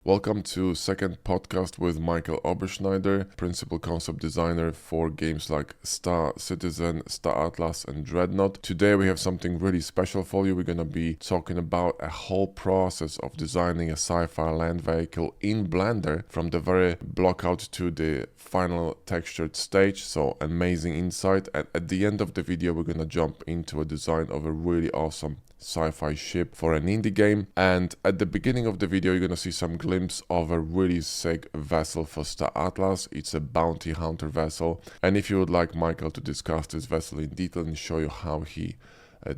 Welcome to second podcast with Michael Oberschneider, principal concept designer for games like Star Citizen, Star Atlas and Dreadnought. Today we have something really special for you. We're going to be talking about a whole process of designing a sci-fi land vehicle in Blender from the very blockout to the final textured stage. So amazing insight. And at the end of the video we're going to jump into a design of a really awesome sci-fi ship for an indie game, and at the beginning of the video you're gonna see some glimpse of a really sick vessel for Star Atlas. It's a bounty hunter vessel, and if you would like Michael to discuss this vessel in detail and show you how he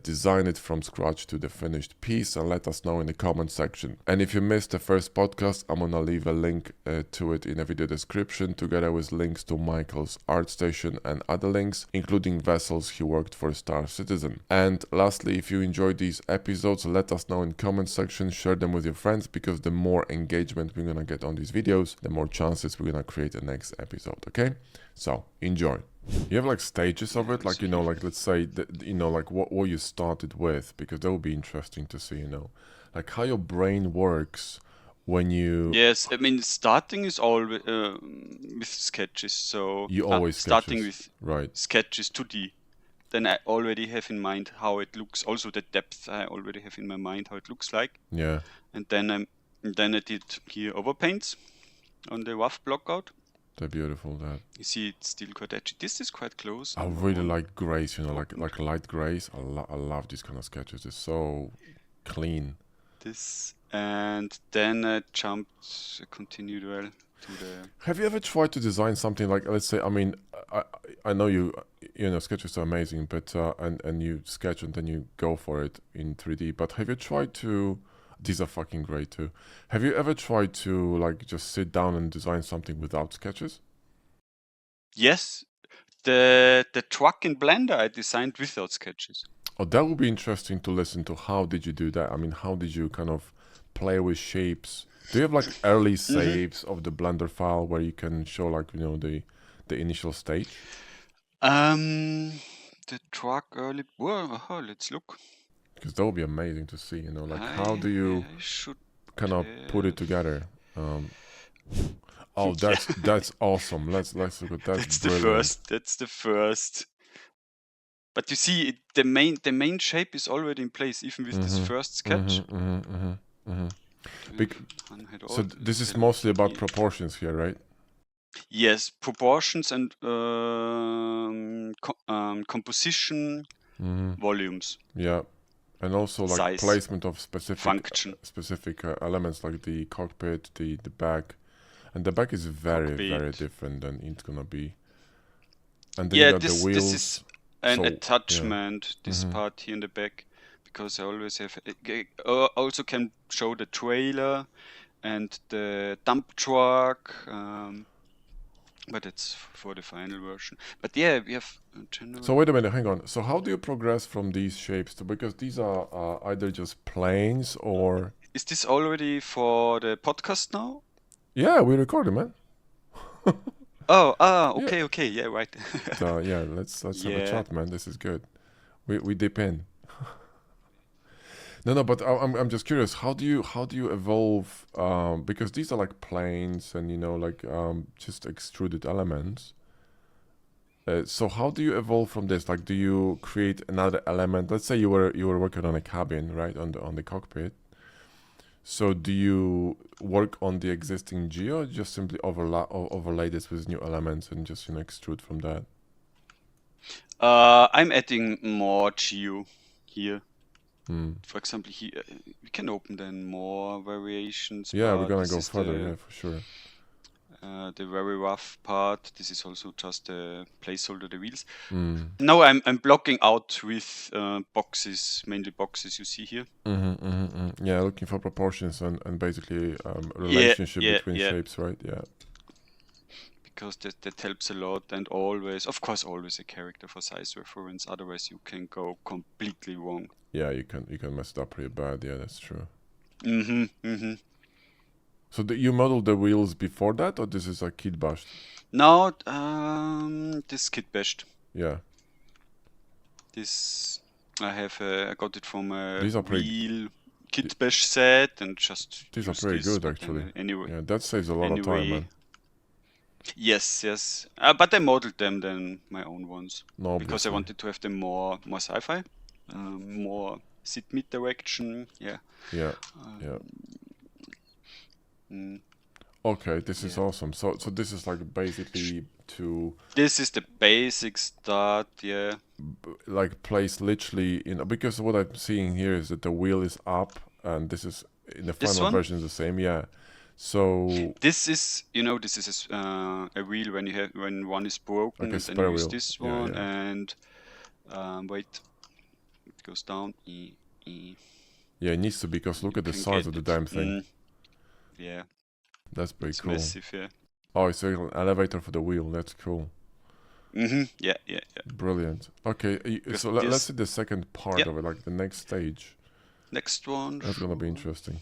designed it from scratch to the finished piece, and let us know in the comment section. And if you missed the first podcast, I'm gonna leave a link to it in the video description, together with links to Michael's ArtStation and other links, including vessels he worked for Star Citizen. And lastly, if you enjoyed these episodes, let us know in the comment section, share them with your friends, because the more engagement we're gonna get on these videos, the more chances we're gonna create the next episode. Okay, so enjoy. You have like stages of it, like, you know, like let's say that, you know, like what you started with, because that would be interesting to see, you know, like how your brain works when you Yes, I mean starting is always with sketches. So you always starting sketches, with right? sketches 2D. Then I already have in mind how it looks. Also the depth I already have in my mind how it looks like. Yeah, And then I did here overpaints on the rough blockout. they're beautiful. That You see it's still quite edgy. This is quite close. I on really one like grays, you know, opened. like light grays. I love these kind of sketches. They're so clean. This, and then I continued well to the. Have you ever tried to design something like, let's say, I mean, I know you know, sketches are amazing, but and you sketch and then you go for it in 3D. But have you tried to? These are fucking great too. Have you ever tried to like just sit down and design something without sketches? Yes, the truck in Blender I designed without sketches. Oh, that would be interesting to listen to. How did you do that? I mean, how did you kind of play with shapes? Do you have like early saves of the Blender file where you can show like, you know, the initial stage? The truck early. Well, let's look. Because that would be amazing to see, you know, like how do I you should kind of put it together? Oh, Yeah. that's awesome. Let's look at that. That's Brilliant. the first. That's the first. But you see, the main shape is already in place, even with this first sketch. So this is mostly about proportions here, right? Yes, proportions and composition, volumes. Yeah, and also like Size, placement of specific function. elements like the cockpit, the back, and the back is very Cockpit. different than it's gonna be. And then Yeah, you got the wheels. this is an So, attachment. This part here in the back, because I always have. Also can show the trailer and the dump truck. But it's for the final version. But yeah, we have general. So wait a minute, hang on. So how do you progress from these shapes to, because these are either just planes or. Is this already for the podcast now? Yeah, we recorded, man. Oh, Yeah. okay, yeah, right. So yeah, let's have a chat, man. This is good. We dip in. No, but I'm just curious. How do you evolve? Because these are like planes and, you know, like just extruded elements. So how do you evolve from this? Like, do you create another element? Let's say you were working on a cabin, right, on the cockpit. So do you work on the existing geo, just simply overlay this with new elements and just, you know, extrude from that? I'm adding more geo here. For example, here we can open then more variations. Yeah, we're gonna go further. Yeah, for sure. The very rough part. This is also just a placeholder, the wheels. Now I'm blocking out with boxes, mainly boxes you see here. Yeah, looking for proportions and basically relationship between shapes, right? Yeah. Because that helps a lot, and always, of course, always a character for size reference. Otherwise, you can go completely wrong. Yeah, you can mess it up pretty bad. Yeah, that's true. So you modeled the wheels before that, or this is a kitbashed? No, this kitbashed. Yeah. This I got it from a These are wheel Kitbash set and just These are use pretty this, good, but actually. anyway, Yeah, that saves a lot of time, man. yes. But I modeled them then my own ones No, because I obviously. wanted to have them more sci-fi, more sit mid direction. Yeah. Yeah, yeah. Mm, Okay, this is yeah. awesome. So this is like basically to This is the basic start. Yeah. like place literally in, because what I'm seeing here is that the wheel is up, and this is in the This final one? version is the same. Yeah. So This is, this is a wheel when one is broken, like a and then you spare use wheel. this Yeah, one, yeah. and wait, it goes down. Yeah, it needs to, because look You at the can size get of the it. damn thing. Yeah, That's pretty it's cool. massive. Yeah. Oh, it's like an elevator for the wheel. That's cool. Yeah. Brilliant. Okay, Because so let's this, see the second part of it, like the next stage. next one. That's gonna be interesting.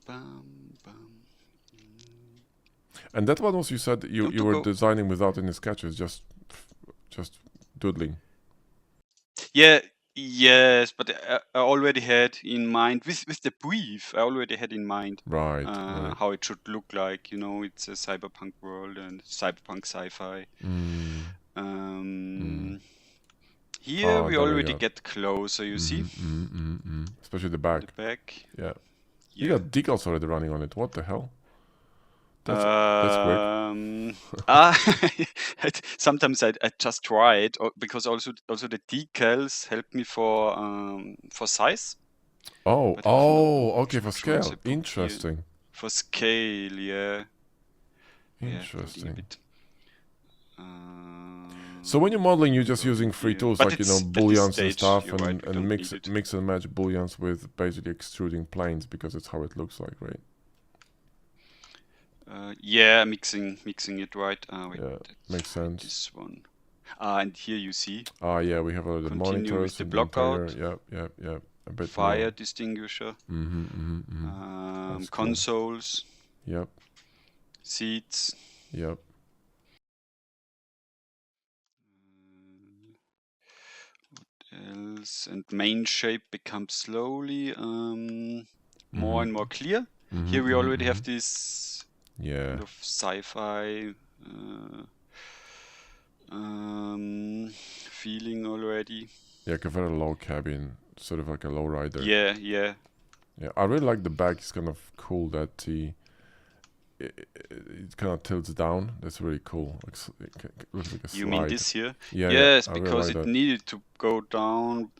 Bam. And that one was, you said you Don't were go. designing without any sketches, just doodling. Yeah, yes, but I already had in mind with the brief. I already had in mind Right, right. how it should look like. It's a cyberpunk world and cyberpunk sci-fi. Here we there we already go. get closer. You see, Especially the back. the back. Yeah. You got decals already running on it. What the hell? That's quick. Sometimes I just try it because also the decals help me for size. Oh, But if not, okay, for scale. here. Interesting. For scale, yeah. Interesting. Yeah, a bit. So when you're modeling, you're just using free tools, but like, it's at this booleans and stage, stuff, you're right, we and don't mix need it. mix and match booleans with basically extruding planes, because it's how it looks like, right? Yeah, mixing it, right? Wait, Yeah, makes sense. This one. And here you see. Yeah, we have the Continue monitors with the and blockout. Yep. A bit Fire more. distinguisher. That's Consoles. Cool. Yep. Seats. Yep. What else? And main shape becomes slowly more and more clear. Here we already have this kind of sci-fi feeling already. Yeah, like a very low cabin, sort of like a low rider. Yeah. Yeah, I really like the back. It's kind of cool that it kind of tilts down. That's really cool. It looks like a slide. You mean this here? Yeah. Yes, I really because like it that. needed to go down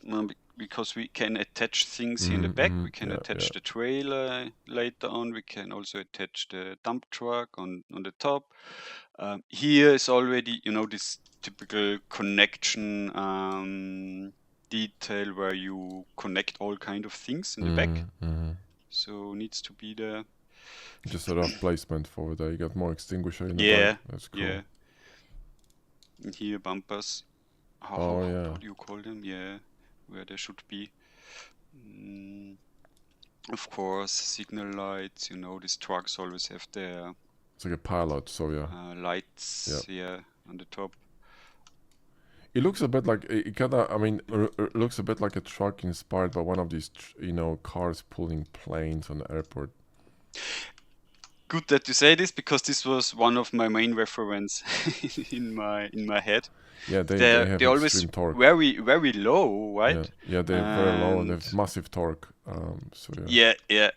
because we can attach things here in the back. We can attach the trailer later on. We can also attach the dump truck on the top. Here is already, this typical connection detail where you connect all kind of things in the back. So needs to be there. Just a rough placement for there. You got more extinguisher in the back. That's cool. Yeah. And here bumpers. How do you call them? Yeah, where they should be. Of course, signal lights. These trucks always have their. It's like a pilot, so yeah. Lights, on the top. It looks a bit like it looks a bit like a truck inspired by one of these, cars pulling planes on the airport. Good that you say this, because this was one of my main reference in my head. Yeah, they have always extreme torque. Very low, right? Yeah, they're very low and they have massive torque. Yeah.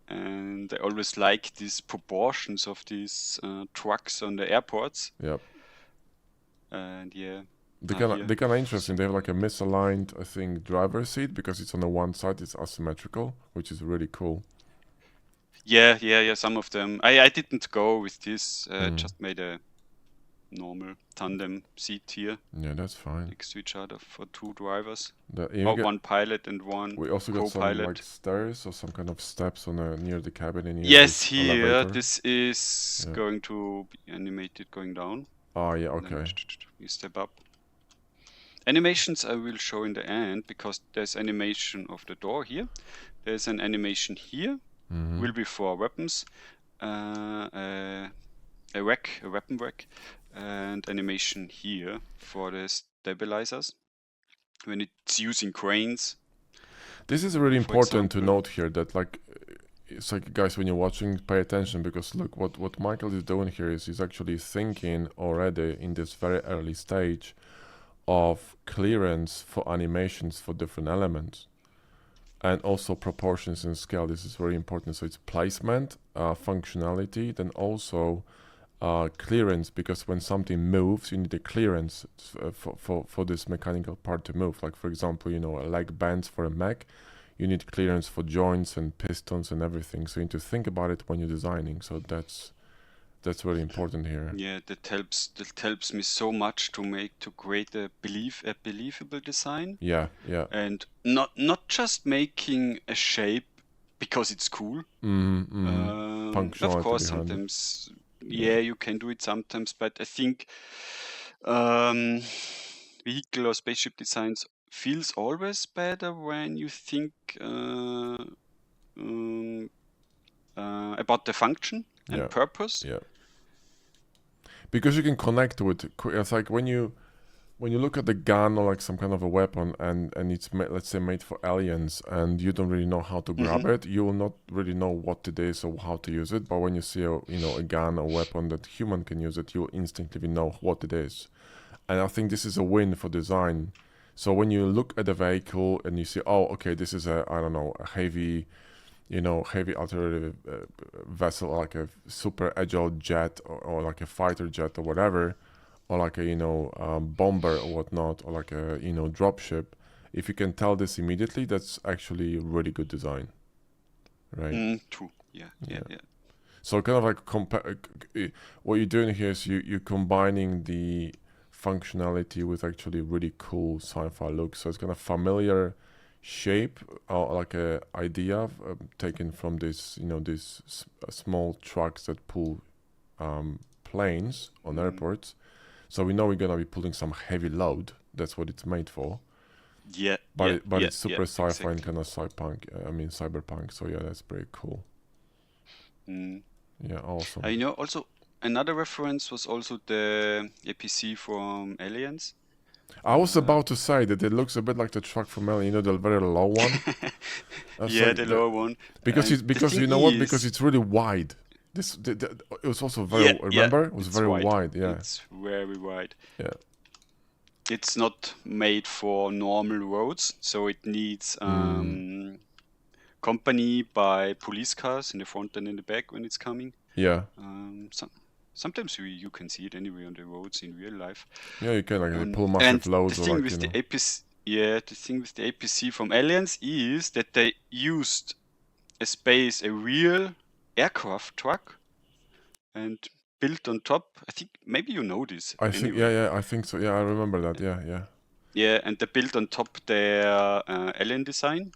And I always like these proportions of these trucks on the airports. Yep. And yeah. They're kind of interesting. They have like a misaligned, I think, driver's seat, because it's on the one side, it's asymmetrical, which is really cool. Yeah. Some of them. I didn't go with this. Just made a normal tandem seat here. Yeah, that's fine. Next to each other for two drivers. One pilot and one We also got co-pilot. some like stairs or some kind of steps on near the cabin. Yes, here elevator. This is going to be animated going down. Oh yeah, okay. You step up. Animations I will show in the end, because there's animation of the door here. There's an animation here. Will be for weapons. A weapon rack, and animation here for the stabilizers when it's using cranes. This is really For important to example. note here that like it's like guys, when you're watching, pay attention, because look what Michael is doing here is he's actually thinking already in this very early stage of clearance for animations for different elements, and also proportions and scale. This is very important. So it's placement, functionality, then also clearance, because when something moves, you need a clearance for this mechanical part to move. Like for example, you know, a leg bends for a mech, you need clearance for joints and pistons and everything. So you need to think about it when you're designing. So that's really important here. Yeah, that helps me so much to create a believable design. Yeah. And not just making a shape because it's cool. Functionality Of course, behind sometimes you can do it sometimes, but I think vehicle or spaceship designs feels always better when you think about the function and purpose. Yeah. Because you can connect with it. It's like when you look at the gun or like some kind of a weapon, and it's let's say made for aliens, and you don't really know how to grab it, you will not really know what it is or how to use it. But when you see a gun or weapon that human can use it, you'll instinctively know what it is. And I think this is a win for design. So when you look at a vehicle and you see, oh, okay, this is a heavy artillery vessel, like a super agile jet, or like a fighter jet or whatever, or like a bomber or whatnot, or like a dropship. If you can tell this immediately, that's actually really good design, right? True. Yeah. So kind of like what you're doing here is you're combining the functionality with actually really cool sci-fi look. So it's kind of familiar shape, or like a idea taken from this these small trucks that pull planes on airports. So we know we're gonna be pulling some heavy load. That's what it's made for. But it's super sci-fi, exactly. And kind of cyberpunk. So yeah, that's pretty cool. Yeah, awesome. Also another reference was also the APC from Aliens. I was about to say that it looks a bit like the truck from Alien, the very low one. The lower one. Because you know what? Because it's really wide. It was also very. Remember, it was very wide. Yeah, it's very wide. Yeah. It's not made for normal roads, so it needs company by police cars in the front and in the back when it's coming. Yeah. Sometimes you can see it anyway on the roads in real life. Yeah, you can pull massive loads. The thing with the APC, the thing with the APC from Aliens is that they used a real aircraft truck, and built on top. I think maybe you know this. I think I think so. Yeah, I remember that. Yeah. Yeah, and they built on top their alien design.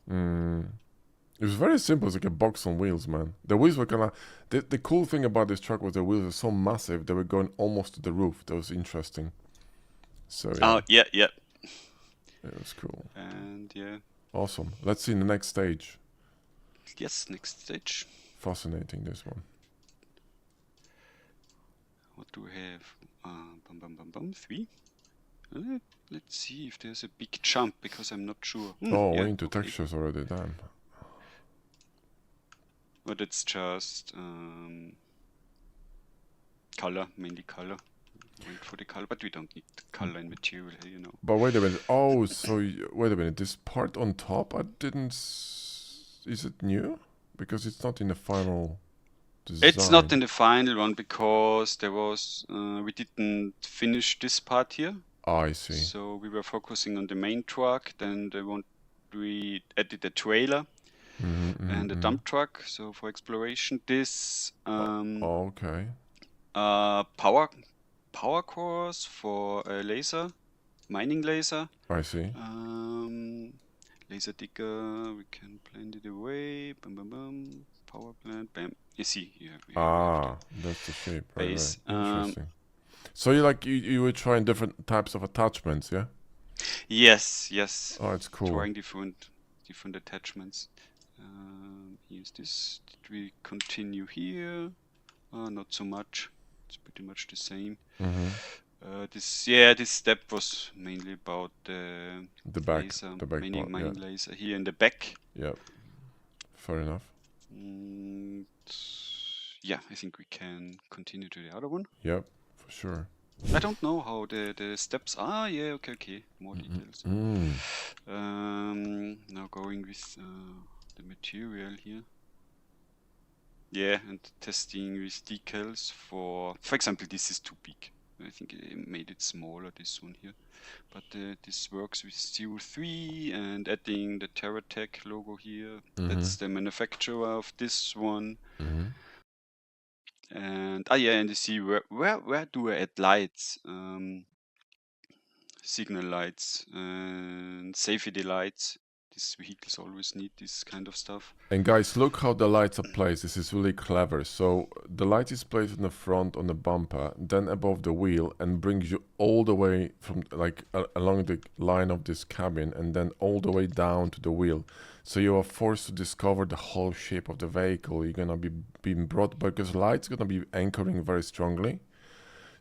It was very simple. It's like a box on wheels, man. The wheels were kind of... The cool thing about this truck was the wheels were so massive, they were going almost to the roof. That was interesting. So, yeah. Yeah. It was cool. And, yeah. Awesome. Let's see the next stage. Yes, next stage. Fascinating, this one. What do we have? 3. Let's see if there's a big jump, because I'm not sure. We're into textures already, damn. But it's just color, mainly color. Wait for the color, but we don't need color and material here, But wait a minute. Wait a minute. This part on top, I didn't... Is it new? Because it's not in the final design. It's not in the final one, because there was... we didn't finish this part here. I see. So we were focusing on the main truck, then we added a trailer. And a dump truck, so for exploration. This okay. Power cores for a laser, mining laser. I see. Laser digger, we can blend it away. Bam. Power plant, bam. You see here. That's the shape. Base. Right. Interesting. So you were trying different types of attachments, yeah? Yes. Oh, it's cool. Trying different attachments. Here's this. Did we continue here? Not so much. It's pretty much the same. This step was mainly about the back, laser, the back mining part, laser here in the back. Yeah. Fair enough. Yeah, I think we can continue to the other one. Yep, for sure. I don't know how the steps are. Yeah, okay. More details. Now going with the material here. Yeah, and testing with decals for example, this is too big. I think I made it smaller, this one here. But this works with 03 and adding the TerraTech logo here. That's the manufacturer of this one. And and you see where do I add lights? Signal lights and safety lights. These vehicles always need this kind of stuff. And guys, look how the lights are placed. This is really clever. So the light is placed in the front on the bumper, then above the wheel, and brings you all the way from along the line of this cabin, and then all the way down to the wheel. So you are forced to discover the whole shape of the vehicle. You're gonna be being brought, because light's gonna be anchoring very strongly.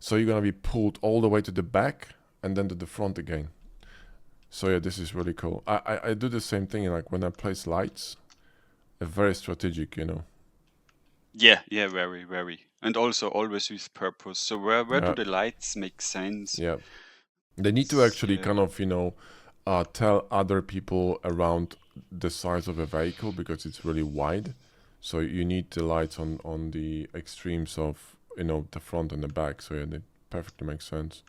So you're gonna be pulled all the way to the back and then to the front again. So yeah, this is really cool. I do the same thing, like when I place lights, very strategic, you know. Yeah, very. And also always with purpose. So where do the lights make sense? Yeah. They need to actually kind of, you know, tell other people around the size of a vehicle, because it's really wide. So you need the lights on the extremes of, you know, the front and the back. So yeah, they perfectly makes sense.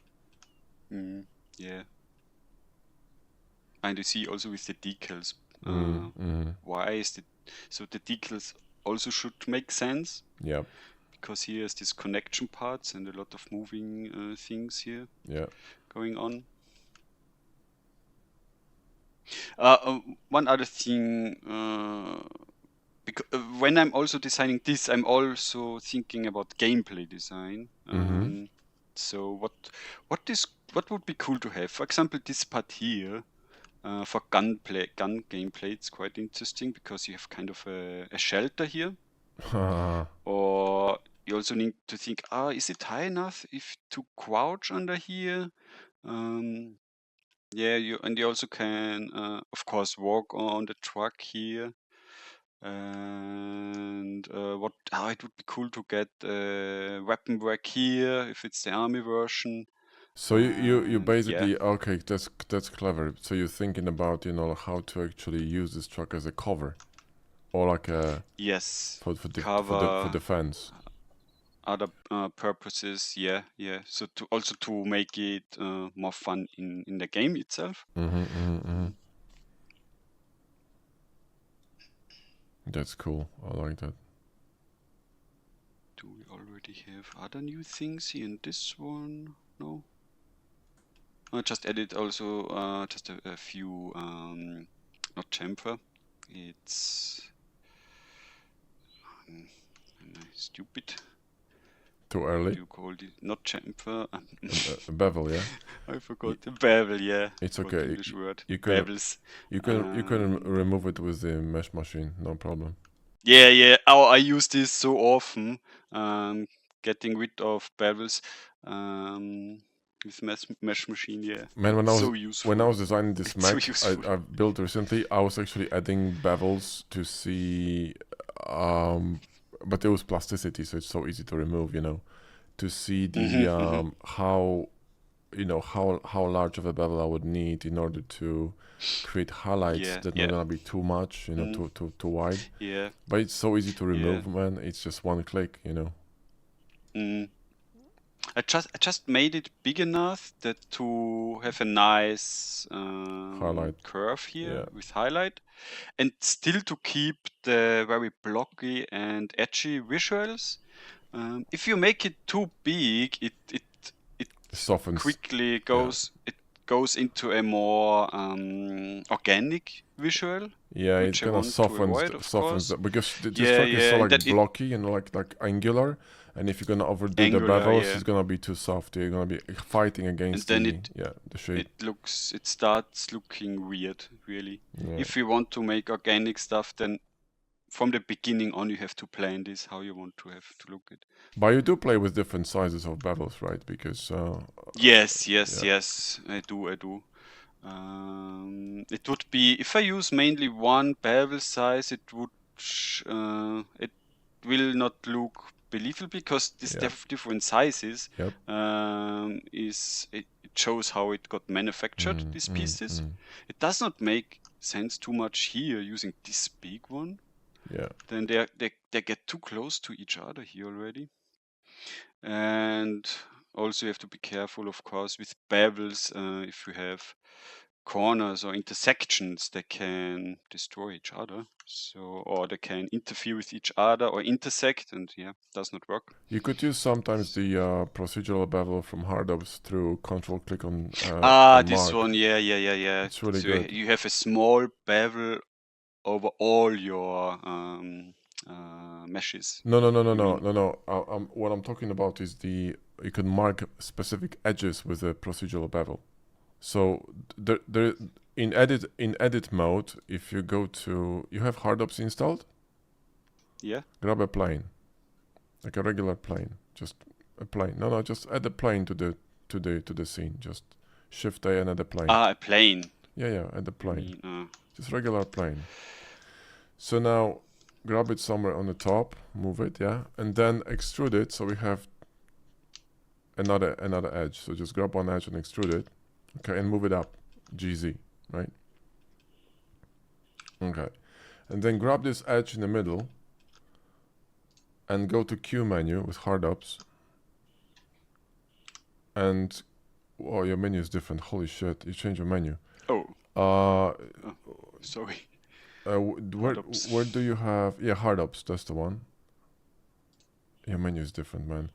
Yeah. And you see also with the decals, why is it so? The decals also should make sense. Yeah. Because here is this connection parts and a lot of moving things here. Yeah. Going on. One other thing, because when I'm also designing this, I'm also thinking about gameplay design. So what would be cool to have? For example, this part here. For gun gameplay, it's quite interesting because you have kind of a shelter here. Or you also need to think, is it high enough if to crouch under here? Yeah, you also can, of course, walk on the truck here. And it would be cool to get a weapon rack here if it's the army version. So you basically okay, that's clever. So you're thinking about, you know, how to actually use this truck as a cover, or like a for defense. Other purposes, yeah. So to make it more fun in the game itself. That's cool. I like that. Do we already have other new things here in this one? No. I just added also just a few, not chamfer. It's stupid. Too early? What do you call it? Not chamfer. Bevel, yeah. I forgot the bevel. Yeah. It's okay. English word. You can Bevels. You can remove it with the mesh machine. No problem. Yeah. Oh, I use this so often. Getting rid of bevels. With mesh machine, yeah. Man, when I was designing this Mac, so I built recently, I was actually adding bevels to see, but there was plasticity, so it's so easy to remove, you know, to see the how, you know, how large of a bevel I would need in order to create highlights that not gonna be too much, you know, too wide. Yeah. But it's so easy to remove, man. It's just one click, you know. I just made it big enough that to have a nice curve here with highlight, and still to keep the very blocky and edgy visuals. If you make it too big, it softens. Quickly goes. It goes into a more organic visual. Yeah, it's gonna soften because this truck is so like blocky and like angular. And if you're gonna overdo the bevels, it's gonna be too soft. You're gonna be fighting against the shape. It starts looking weird, really. Yeah. If you want to make organic stuff, then from the beginning on, you have to plan this how you want to have to look it. But you do play with different sizes of bevels, right? Because yes, I do. It would be, if I use mainly one bevel size, it would it will not look believable because these different sizes Yep. it shows how it got manufactured, these pieces. It does not make sense too much here using this big one. Yeah. Then they get too close to each other here already. And also you have to be careful, of course, with bevels. If you have corners or intersections, they can destroy each other. Or they can interfere with each other or intersect, and does not work. You could use sometimes the procedural bevel from Hardops through control-click on this mark. one, yeah. It's really so good. you have a small bevel over all your meshes. No. What I'm talking about is you can mark specific edges with a procedural bevel. So in edit mode, if you go to, you have Hardops installed? Yeah. Grab a plane, like a regular plane, just a plane. No, just add a plane to the scene. Just Shift A and add a plane. A plane. Yeah, add a plane. Just regular plane. So now grab it somewhere on the top, move it, yeah, and then extrude it. So we have another edge. So just grab one edge and extrude it, okay, and move it up, GZ, right? Okay, and then grab this edge in the middle and go to Q menu with Hardops. And oh, your menu is different. Holy shit, you changed your menu. Sorry. Where do you have? Yeah, Hardops. That's the one. Your menu is different, man.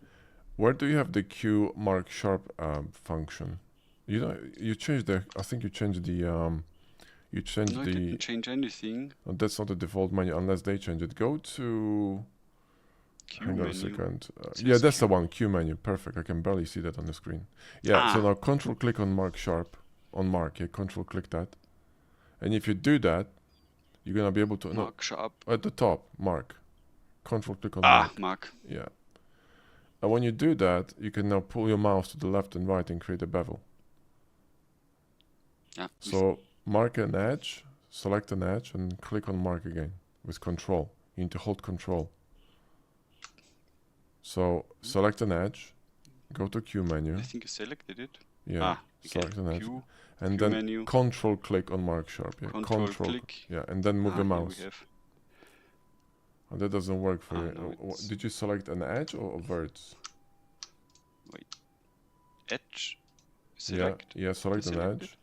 Where do you have the Q mark sharp function? You know, you changed the. I think you changed the. You changed no, the. I didn't change anything. Oh, that's not the default menu unless they change it. Go to. Q Hang on menu. a second. Yeah, that's the one. Q menu. Perfect. I can barely see that on the screen. Yeah. So now control click on mark sharp. On mark. Yeah. Control click that. And if you do that, you're gonna be able to mark sharp at the top. Mark. Control click on mark. Yeah. And when you do that, you can now pull your mouse to the left and right and create a bevel. Yeah. So mark an edge, select an edge, and click on mark again with control. You need to hold control. So select an edge, go to Q menu. I think you selected it. Yeah. Select an edge. Q, and Q then menu. control click on mark sharp. Yeah. Control click. Yeah, and then move the mouse. Oh, that doesn't work for you. No, did you select an edge or verts? Wait. Edge. Select. Yeah, select an edge.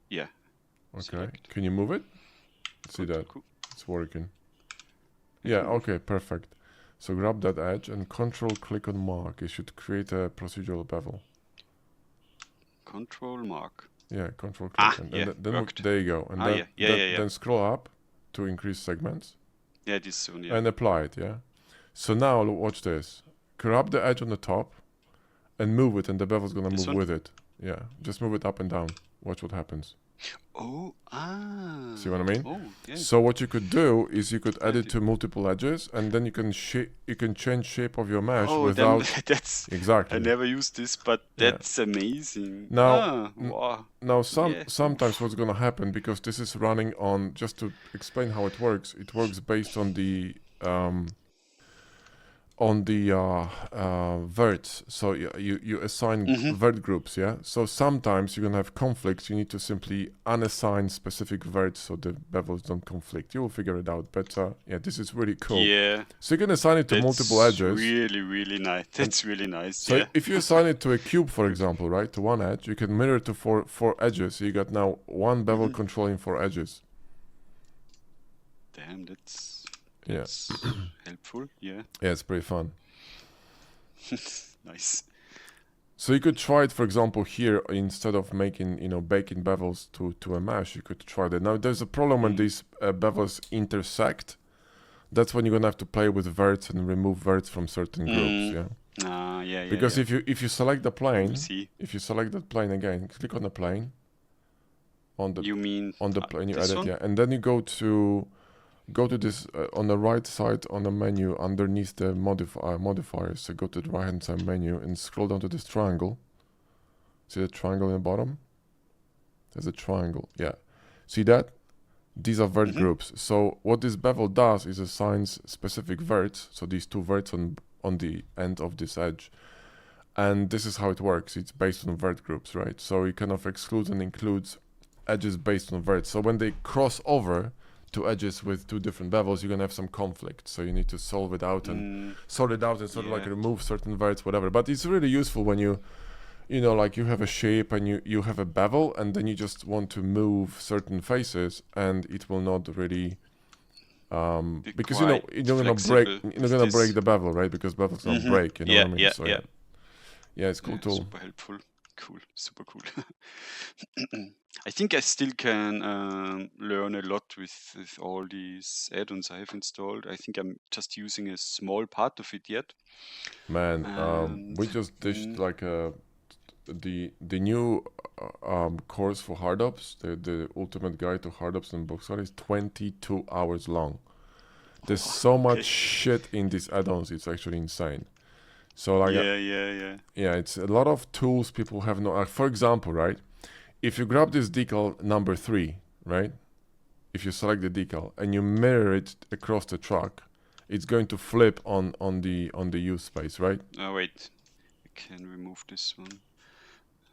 Yeah. Okay. Select. Can you move it? See that? It's working. Yeah, okay, perfect. So grab that edge and control click on mark. It should create a procedural bevel. Control mark. Yeah, control click. Then there you go. And then scroll up to increase segments. Yeah, this one, yeah. And apply it, yeah. So now watch this. Grab the edge on the top and move it, and the bevel's gonna move with it. Yeah, just move it up and down. Watch what happens. See what I mean? Oh, yeah. So what you could do is you could add it to multiple edges, and then you can change shape of your mesh without. That's exactly. I never used this, but that's amazing. Now, wow. Now sometimes what's gonna happen, because this is running on, just to explain how it works based on the verts. So you assign vert groups, yeah. So sometimes you're gonna have conflicts. You need to simply unassign specific verts so the bevels don't conflict. You will figure it out. But yeah, this is really cool. Yeah. So you can assign it to multiple edges. Really nice. That's really nice. So if you assign it to a cube, for example, right, to one edge, you can mirror to four edges. So you got now one bevel controlling 4 edges. Damn, that's helpful. Yeah, it's pretty fun. Nice. So you could try it, for example, here, instead of making, baking bevels to a mesh, you could try that. Now there's a problem when these bevels intersect. That's when you're gonna have to play with verts and remove verts from certain groups. Yeah. Because if you select the plane, if you select that plane again, click on the plane. On the plane you edit, yeah, and then you go to this on the right side on the menu underneath the modifiers. So go to the right hand side menu and scroll down to this triangle. See the triangle in the bottom? There's a triangle. Yeah. See that? These are vert groups. So what this bevel does is assigns specific verts. So these two verts on the end of this edge. And this is how it works. It's based on vert groups, right? So it kind of excludes and includes edges based on verts. So when they cross over to edges with two different bevels, you're gonna have some conflict. So you need to solve it out and sort it out and sort of like remove certain verts, whatever. But it's really useful when you know, like you have a shape and you have a bevel, and then you just want to move certain faces, and it will not really because you're gonna break the bevel, right? Because bevels don't break, you know what I mean? So yeah, it's cool tool. Super helpful. Cool, super cool. I think I still can learn a lot with all these add-ons I have installed. I think I'm just using a small part of it yet. Man, we just dished like the new course for hardops, the ultimate guide to hardops and boxart is 22 hours long. There's so much shit in these add-ons, it's actually insane. So like yeah, it's a lot of tools people have no for example, right, if you grab this decal number 3, right, if you select the decal and you mirror it across the truck, it's going to flip on the use space, right? Oh wait, I can remove this one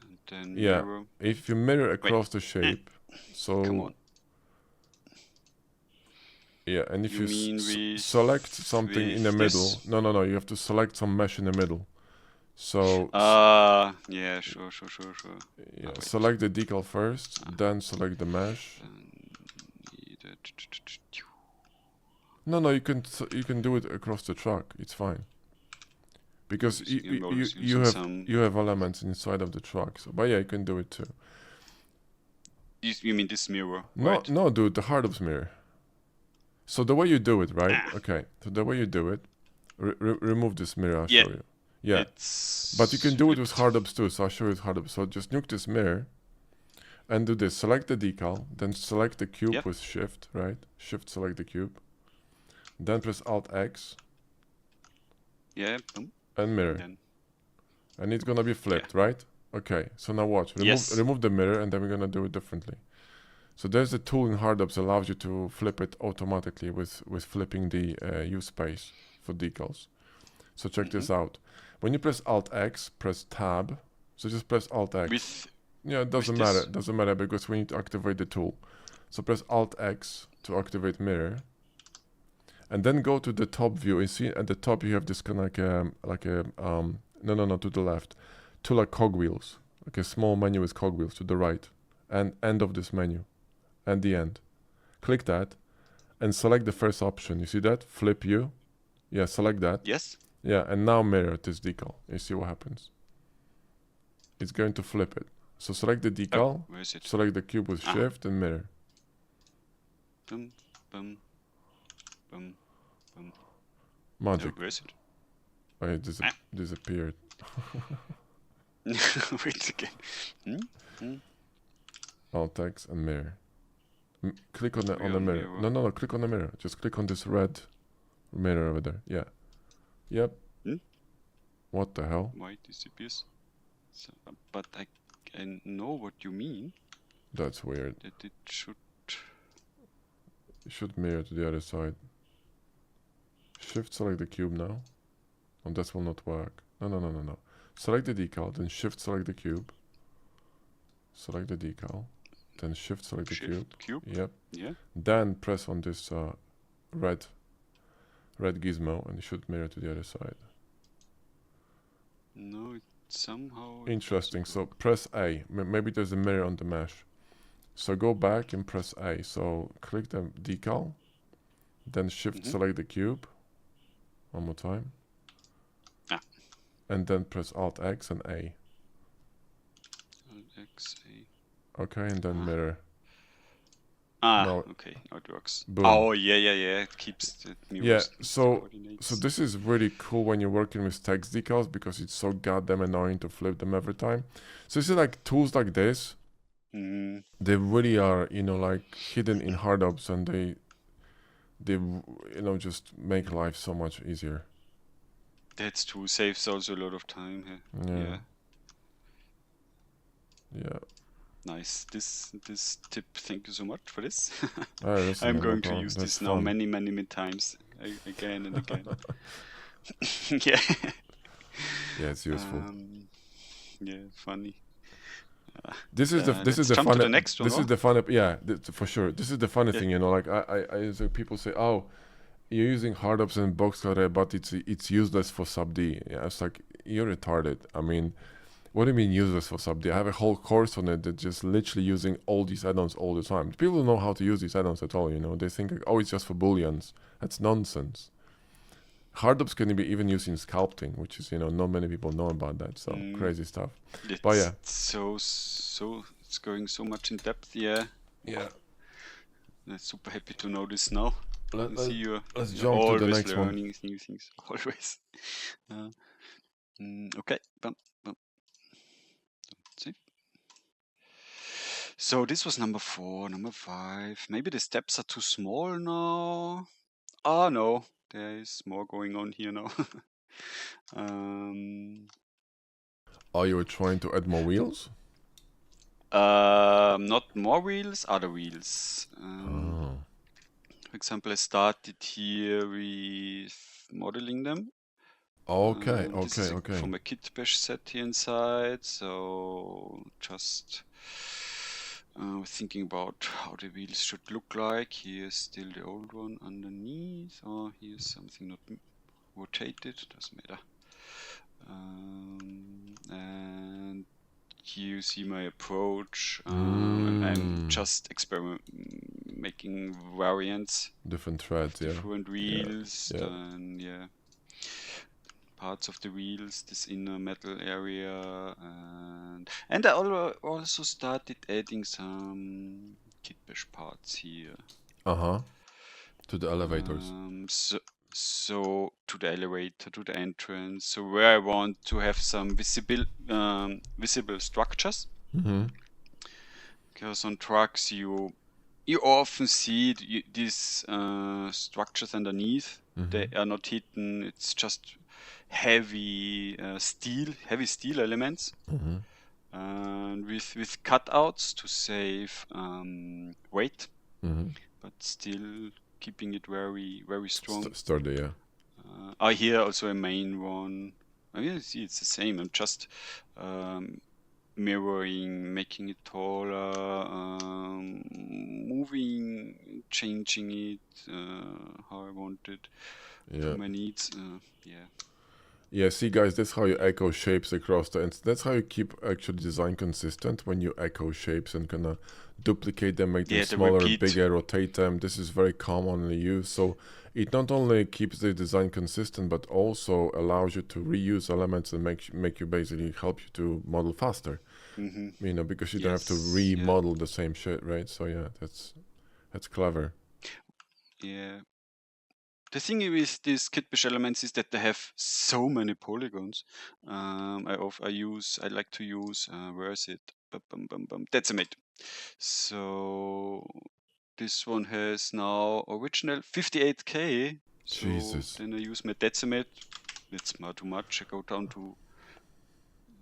and then mirror. If you mirror across the shape, so come on. Yeah, and if you select something in the middle, no, you have to select some mesh in the middle. So yeah, sure. Yeah, select the decal first, then select the mesh. No, you can do it across the truck. It's fine. Because you have elements inside of the truck. So, but yeah, you can do it too. You mean this mirror? No, dude, the hardops mirror. So the way you do it, right? Okay. So the way you do it, remove this mirror. I'll show you. Yeah. But you can do it with hardops too. So I'll show you with hardops. So just nuke this mirror, and do this. Select the decal, then select the cube with Shift, right? Shift select the cube. Then press Alt X. Yeah. And mirror. And it's gonna be flipped, right? Okay. So now watch. Remove the mirror, and then we're gonna do it differently. So there's a tool in hardops that allows you to flip it automatically with flipping the use space for decals. So check this out. When you press Alt X, press Tab. So just press Alt X. It doesn't matter. It doesn't matter because we need to activate the tool. So press Alt X to activate mirror. And then go to the top view. You see at the top you have this kind of no, to the left. Two like cogwheels. Like a small menu with cogwheels to the right. And end of this menu. And the end. Click that and select the first option. You see that? Flip you. Yeah, select that. Yes. Yeah, and now mirror this decal. You see what happens? It's going to flip it. So select the decal, where is it? Select the cube with Shift and mirror. Boom, boom, boom, boom. Magic. Where is it? Oh, it disappeared. Wait again. Alt X and mirror. Click on the mirror. No, click on the mirror. Just click on this red mirror over there. Yeah. Yep. What the hell? Why it disappears? So, but I know what you mean. That's weird. That it should... It should mirror to the other side. Shift select the cube now. Oh, that will not work. No. Select the decal, then Shift select the cube. Select the decal. Then Shift select the cube. Yep. Yeah. Then press on this red gizmo and it should mirror to the other side. No, it somehow... Interesting. So press A. Maybe there's a mirror on the mesh. So go back and press A. So click the decal. Then Shift select the cube. One more time. And then press Alt X and A. Alt X, A. Okay, and then mirror. Okay, now it works. Boom. Oh, yeah, it keeps the mirrors. Yeah, so this is really cool when you're working with text decals because it's so goddamn annoying to flip them every time. So you see, like, tools like this, they really are, like, hidden in hardops, and they just make life so much easier. That's true. Saves also a lot of time here. Yeah. Nice. This tip. Thank you so much for this. Listen, I'm no going to problem. use That's this now fun. many times again and again. Yeah. Yeah, it's useful. Yeah, funny. This is Let's jump funny. to the next one. This is the funny. Yeah, for sure. This is the funny Yeah. thing, you know. Like so people say, "Oh, you're using hard ups and box cutter, but it's useless for sub D." Yeah, it's like you're retarded. I mean, what do you mean useless for sub D? I have a whole course on it that just literally using all these add-ons all the time. People don't know how to use these add-ons at all. You know, they think, "Oh, it's just for booleans." That's nonsense. Hard ups can be even used in sculpting, which is, you know, not many people know about that. So crazy stuff. But yeah, so it's going so much in depth. Yeah. yeah. I'm super happy to know this now. See you're jump to the next one. learning new things. Always. Okay. Bum. See. So this was number 4, number 5. Maybe the steps are too small now. Oh no, there is more going on here now. Oh, you were trying to add more wheels? Not more wheels, other wheels. For example, I started here with modeling them. Okay, This is from a Kitbash set here inside, so just thinking about how the wheels should look like. Here's still the old one underneath. Oh, here's something not rotated, doesn't matter. And you see my approach. I'm just making variants. Different threads, different wheels, and parts of the wheels, this inner metal area, and I also started adding some Kitbash parts here. To the elevators. So to the elevator, to the entrance, so where I want to have some visible structures. Because on trucks you often see these structures underneath. They are not hidden. It's just heavy steel elements, and with cutouts to save weight, but still keeping it very strong. Sturdy, yeah. Here also a main one. I mean, see, it's the same. I'm just mirroring, making it taller, moving, changing it how I want it for my needs. Yeah, see guys, that's how you echo shapes across the ends. That's how you keep actually design consistent, when you echo shapes and kind of duplicate them, make them smaller, bigger, rotate them. This is very commonly used. So it not only keeps the design consistent, but also allows you to reuse elements and make you basically help you to model faster. You know, because you don't have to remodel the same shit, right? So yeah, that's clever. Yeah. The thing with these Kitbash elements is that they have so many polygons. I like to use where is it? Decimate. So this one has now original 58k. So Jesus. then I use my decimate. It's too much. I go down to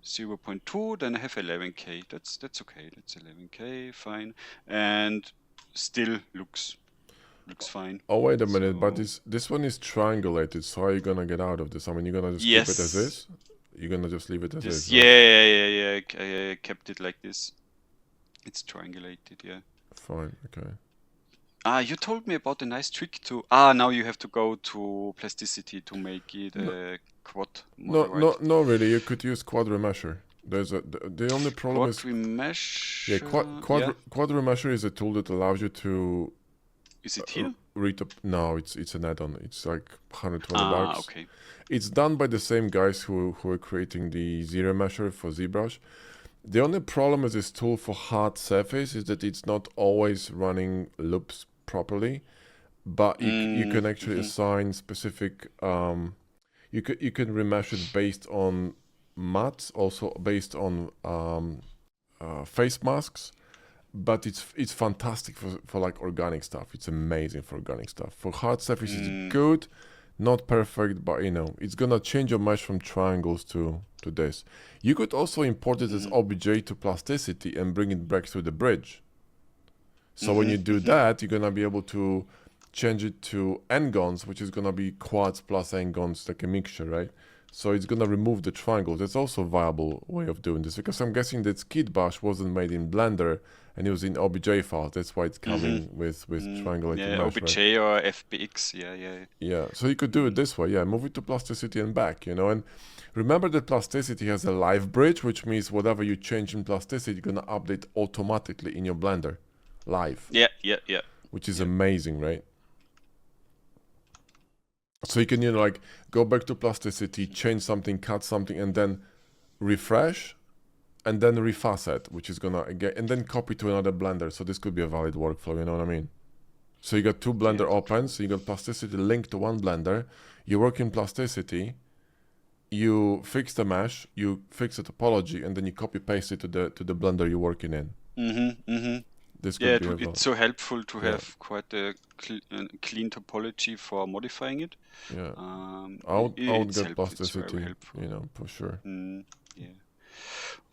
0.2. Then I have 11k. That's okay. That's 11k. Fine, and still looks fine. Oh, wait a minute, but this one is triangulated, so how are you gonna get out of this? I mean, you're gonna just keep it as is? You're gonna just leave it as is? Right? Yeah. I kept it like this. It's triangulated, yeah. Fine, okay. You told me about a nice trick to... now you have to go to plasticity to make it a quad model, right? No, really, you could use quad remesher. The only problem is... Quad remesher? Yeah, quad remesher is a tool that allows you to... Is it here? No, it's an add-on. It's like $120. Okay. It's done by the same guys who are creating the zero mesher for ZBrush. The only problem with this tool for hard surface is that it's not always running loops properly, but you can actually assign specific... you can remesh it based on mats, also based on face masks. But it's fantastic for like organic stuff. It's amazing for organic stuff. For hard surface, it's good. Not perfect, but it's gonna change your mesh from triangles to this. You could also import it as OBJ to plasticity and bring it back to the bridge. So when you do that, you're gonna be able to change it to n-gons, which is gonna be quads plus n-gons, like a mixture, right? So it's gonna remove the triangles. That's also a viable way of doing this, because I'm guessing that Kitbash wasn't made in Blender and it was in OBJ files. That's why it's coming with triangulated Yeah, mesh, OBJ right? or FBX. Yeah. Yeah, so you could do it this way. Yeah, move it to plasticity and back, and remember that plasticity has a live bridge, which means whatever you change in plasticity, you're gonna update automatically in your Blender live. Yeah. Which is amazing, right? So you can, like go back to plasticity, change something, cut something, and then refresh, and then refacet, which is gonna again, and then copy to another Blender. So this could be a valid workflow, you know what I mean? So you got two Blender opens, so you got plasticity linked to one Blender, you work in plasticity, you fix the mesh, you fix the topology, and then you copy paste it to the Blender you're working in. This could be it's so helpful to have quite a clean topology for modifying it. Yeah, I would get plasticity, for sure. Yeah.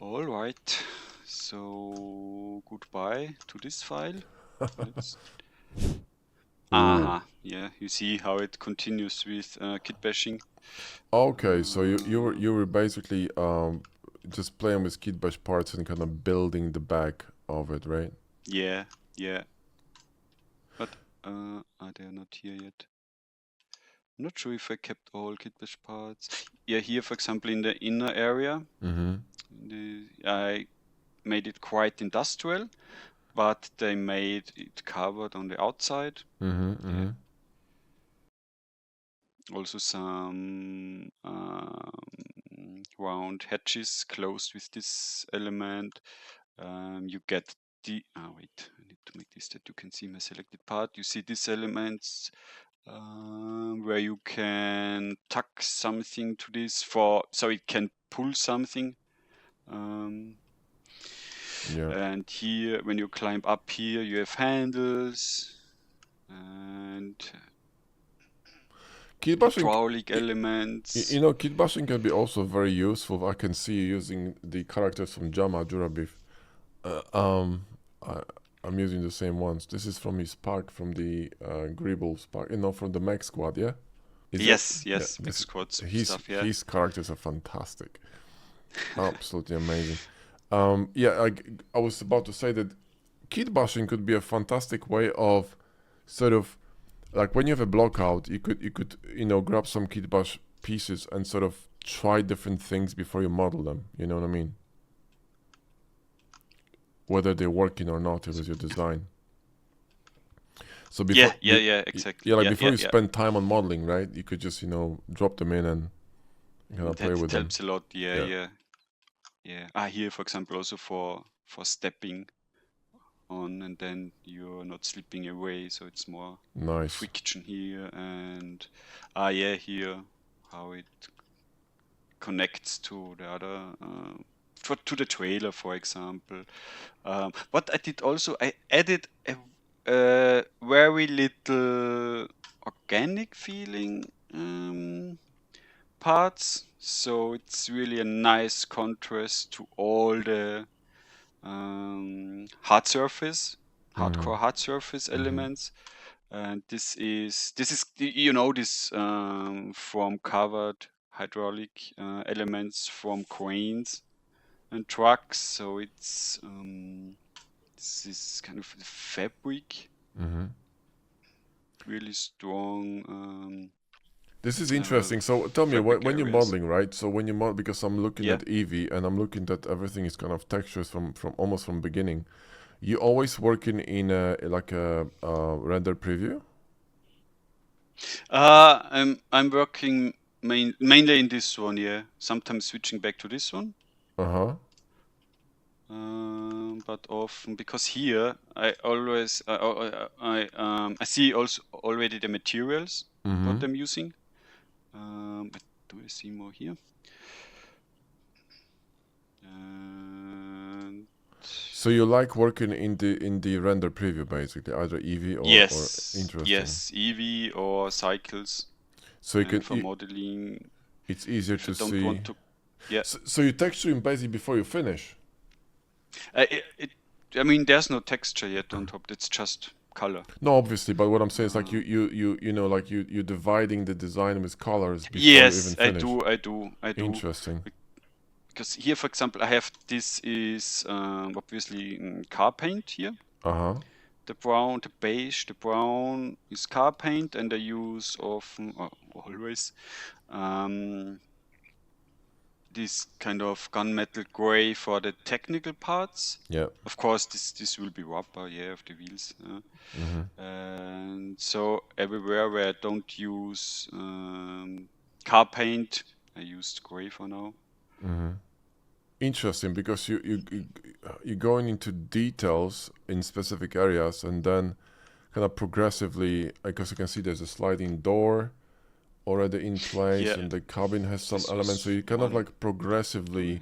All right. So goodbye to this file. Yeah. You see how it continues with kitbashing. Okay, so you were basically just playing with kitbash parts and kind of building the back of it, right? Yeah. But they're not here yet. I'm not sure if I kept all kitbash parts. Yeah, here, for example, in the inner area, I made it quite industrial, but they made it covered on the outside. Also some round hatches closed with this element. You get wait, I need to make this that you can see my selected part. You see these elements where you can tuck something to this so it can pull something. And here, when you climb up here, you have handles and hydraulic elements. Kitbashing can be also very useful. I can see you using the characters from Jama Jurabif. I'm using the same ones. This is from his pack, from the Greebles pack, from the Mech Squad, yeah? Yes, Mech Squad stuff, yeah. His characters are fantastic. Absolutely amazing. I was about to say that kitbashing could be a fantastic way of sort of, like when you have a blockout, you could grab some kitbash pieces and sort of try different things before you model them. You know what I mean? Whether they're working or not, it was your design. So before, exactly. Before you spend time on modeling, right? You could just drop them in and kind of play with them. That helps a lot. Yeah. Here, for example, also for stepping on, and then you're not slipping away, so it's more nice friction here. And here how it connects to the other. To the trailer, for example. What I did also, I added a very little organic feeling parts, so it's really a nice contrast to all the hardcore hard surface elements. And this is this from covered hydraulic elements from cranes and trucks, so it's this is kind of fabric, really strong. This is interesting. So tell me, when you're modeling, right? So when you model, because I'm looking at Eevee and I'm looking that everything is kind of textures from almost from beginning. You always working in a render preview? I'm working mainly in this one, yeah. Sometimes switching back to this one. But often, because here I always I see also already the materials what I'm using. But do I see more here? So you like working in the render preview, basically, either Eevee or interesting. Yes, Eevee or cycles. So you And can. for modeling, It's easier if to you don't see. want to, yeah. So you texture in Basic before you finish. I mean, there's no texture yet on top. It's just color. No, obviously, but what I'm saying is like you know, like you're dividing the design with colors before you even Yes, I finish. do. Interesting. Because here, for example, I have this is obviously car paint here. Uh-huh. The brown, the beige, the brown is car paint, and I use often, always, this kind of gunmetal gray for the technical parts. Yeah. Of course, this will be rubber, yeah, of the wheels. And so everywhere where I don't use car paint, I used gray for now. Interesting, because you're going into details in specific areas, and then kind of progressively, because you can see there's a sliding door already in place, Yeah. and the cabin has some This elements. So was you kind of one. like progressively.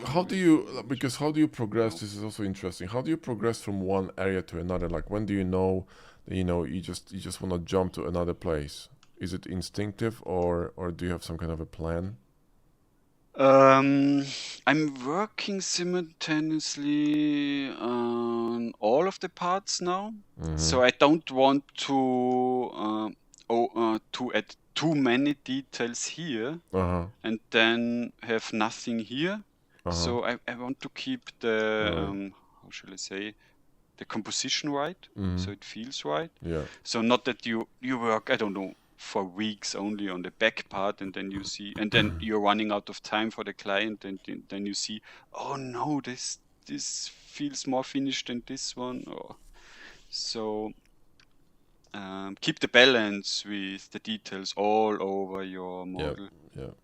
How do drawing? you? Because how do you progress? No. This is also interesting. How do you progress from one area to another? Like, when do you know that, you just want to jump to another place? Is it instinctive, or do you have some kind of a plan? I'm working simultaneously on all of the parts now, so I don't want to add too many details here Uh-huh. and then have nothing here. Uh-huh. So I want to keep the Right. how shall I say, the composition right, so it feels right. Yeah. So not that you work, I don't know, for weeks only on the back part, and then you see, and then you're running out of time for the client, and then you see, oh no, this feels more finished than this one. So keep the balance with the details all over your model. Yeah.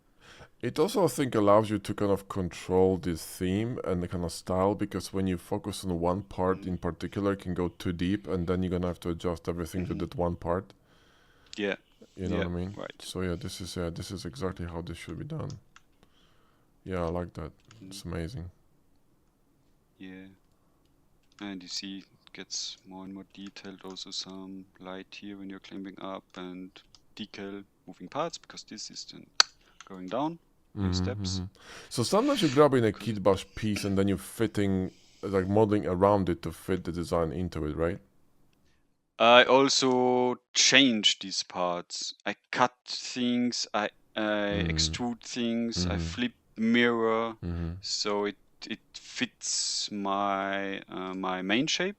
It also, I think, allows you to kind of control this theme and the kind of style, because when you focus on one part in particular, it can go too deep, and then you're gonna have to adjust everything to that one part. Yeah. You know what I mean? Right. So yeah, this is exactly how this should be done. Yeah, I like that. It's amazing. Yeah. And you see, it gets more and more detailed. Also some light here when you're climbing up, and decal moving parts, because this is then going down your steps. So sometimes you're grabbing a Kitbash piece and then you're fitting, like modeling around it to fit the design into it, right? I also change these parts. I cut things, I extrude things, I flip mirror, so it fits my my main shape.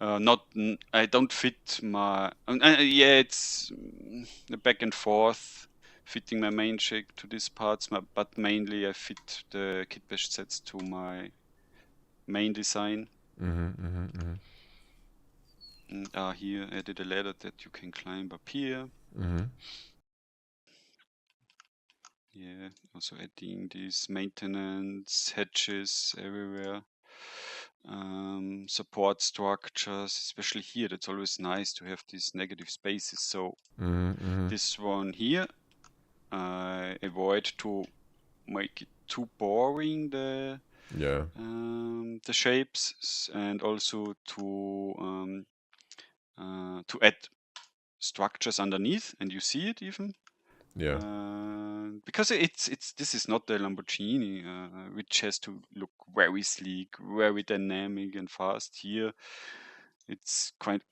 I don't fit my yeah, it's the back and forth fitting my main shape to these parts, but mainly I fit the Kitbash sets to my main design. Here I did a ladder that you can climb up here. Yeah, also adding these maintenance hedges everywhere. Support structures, especially here, that's always nice to have these negative spaces. So this one here, I avoid to make it too boring, the shapes, and also to add structures underneath, and you see it even. Yeah. Because this is not the Lamborghini, which has to look very sleek, very dynamic and fast. Here, it's kind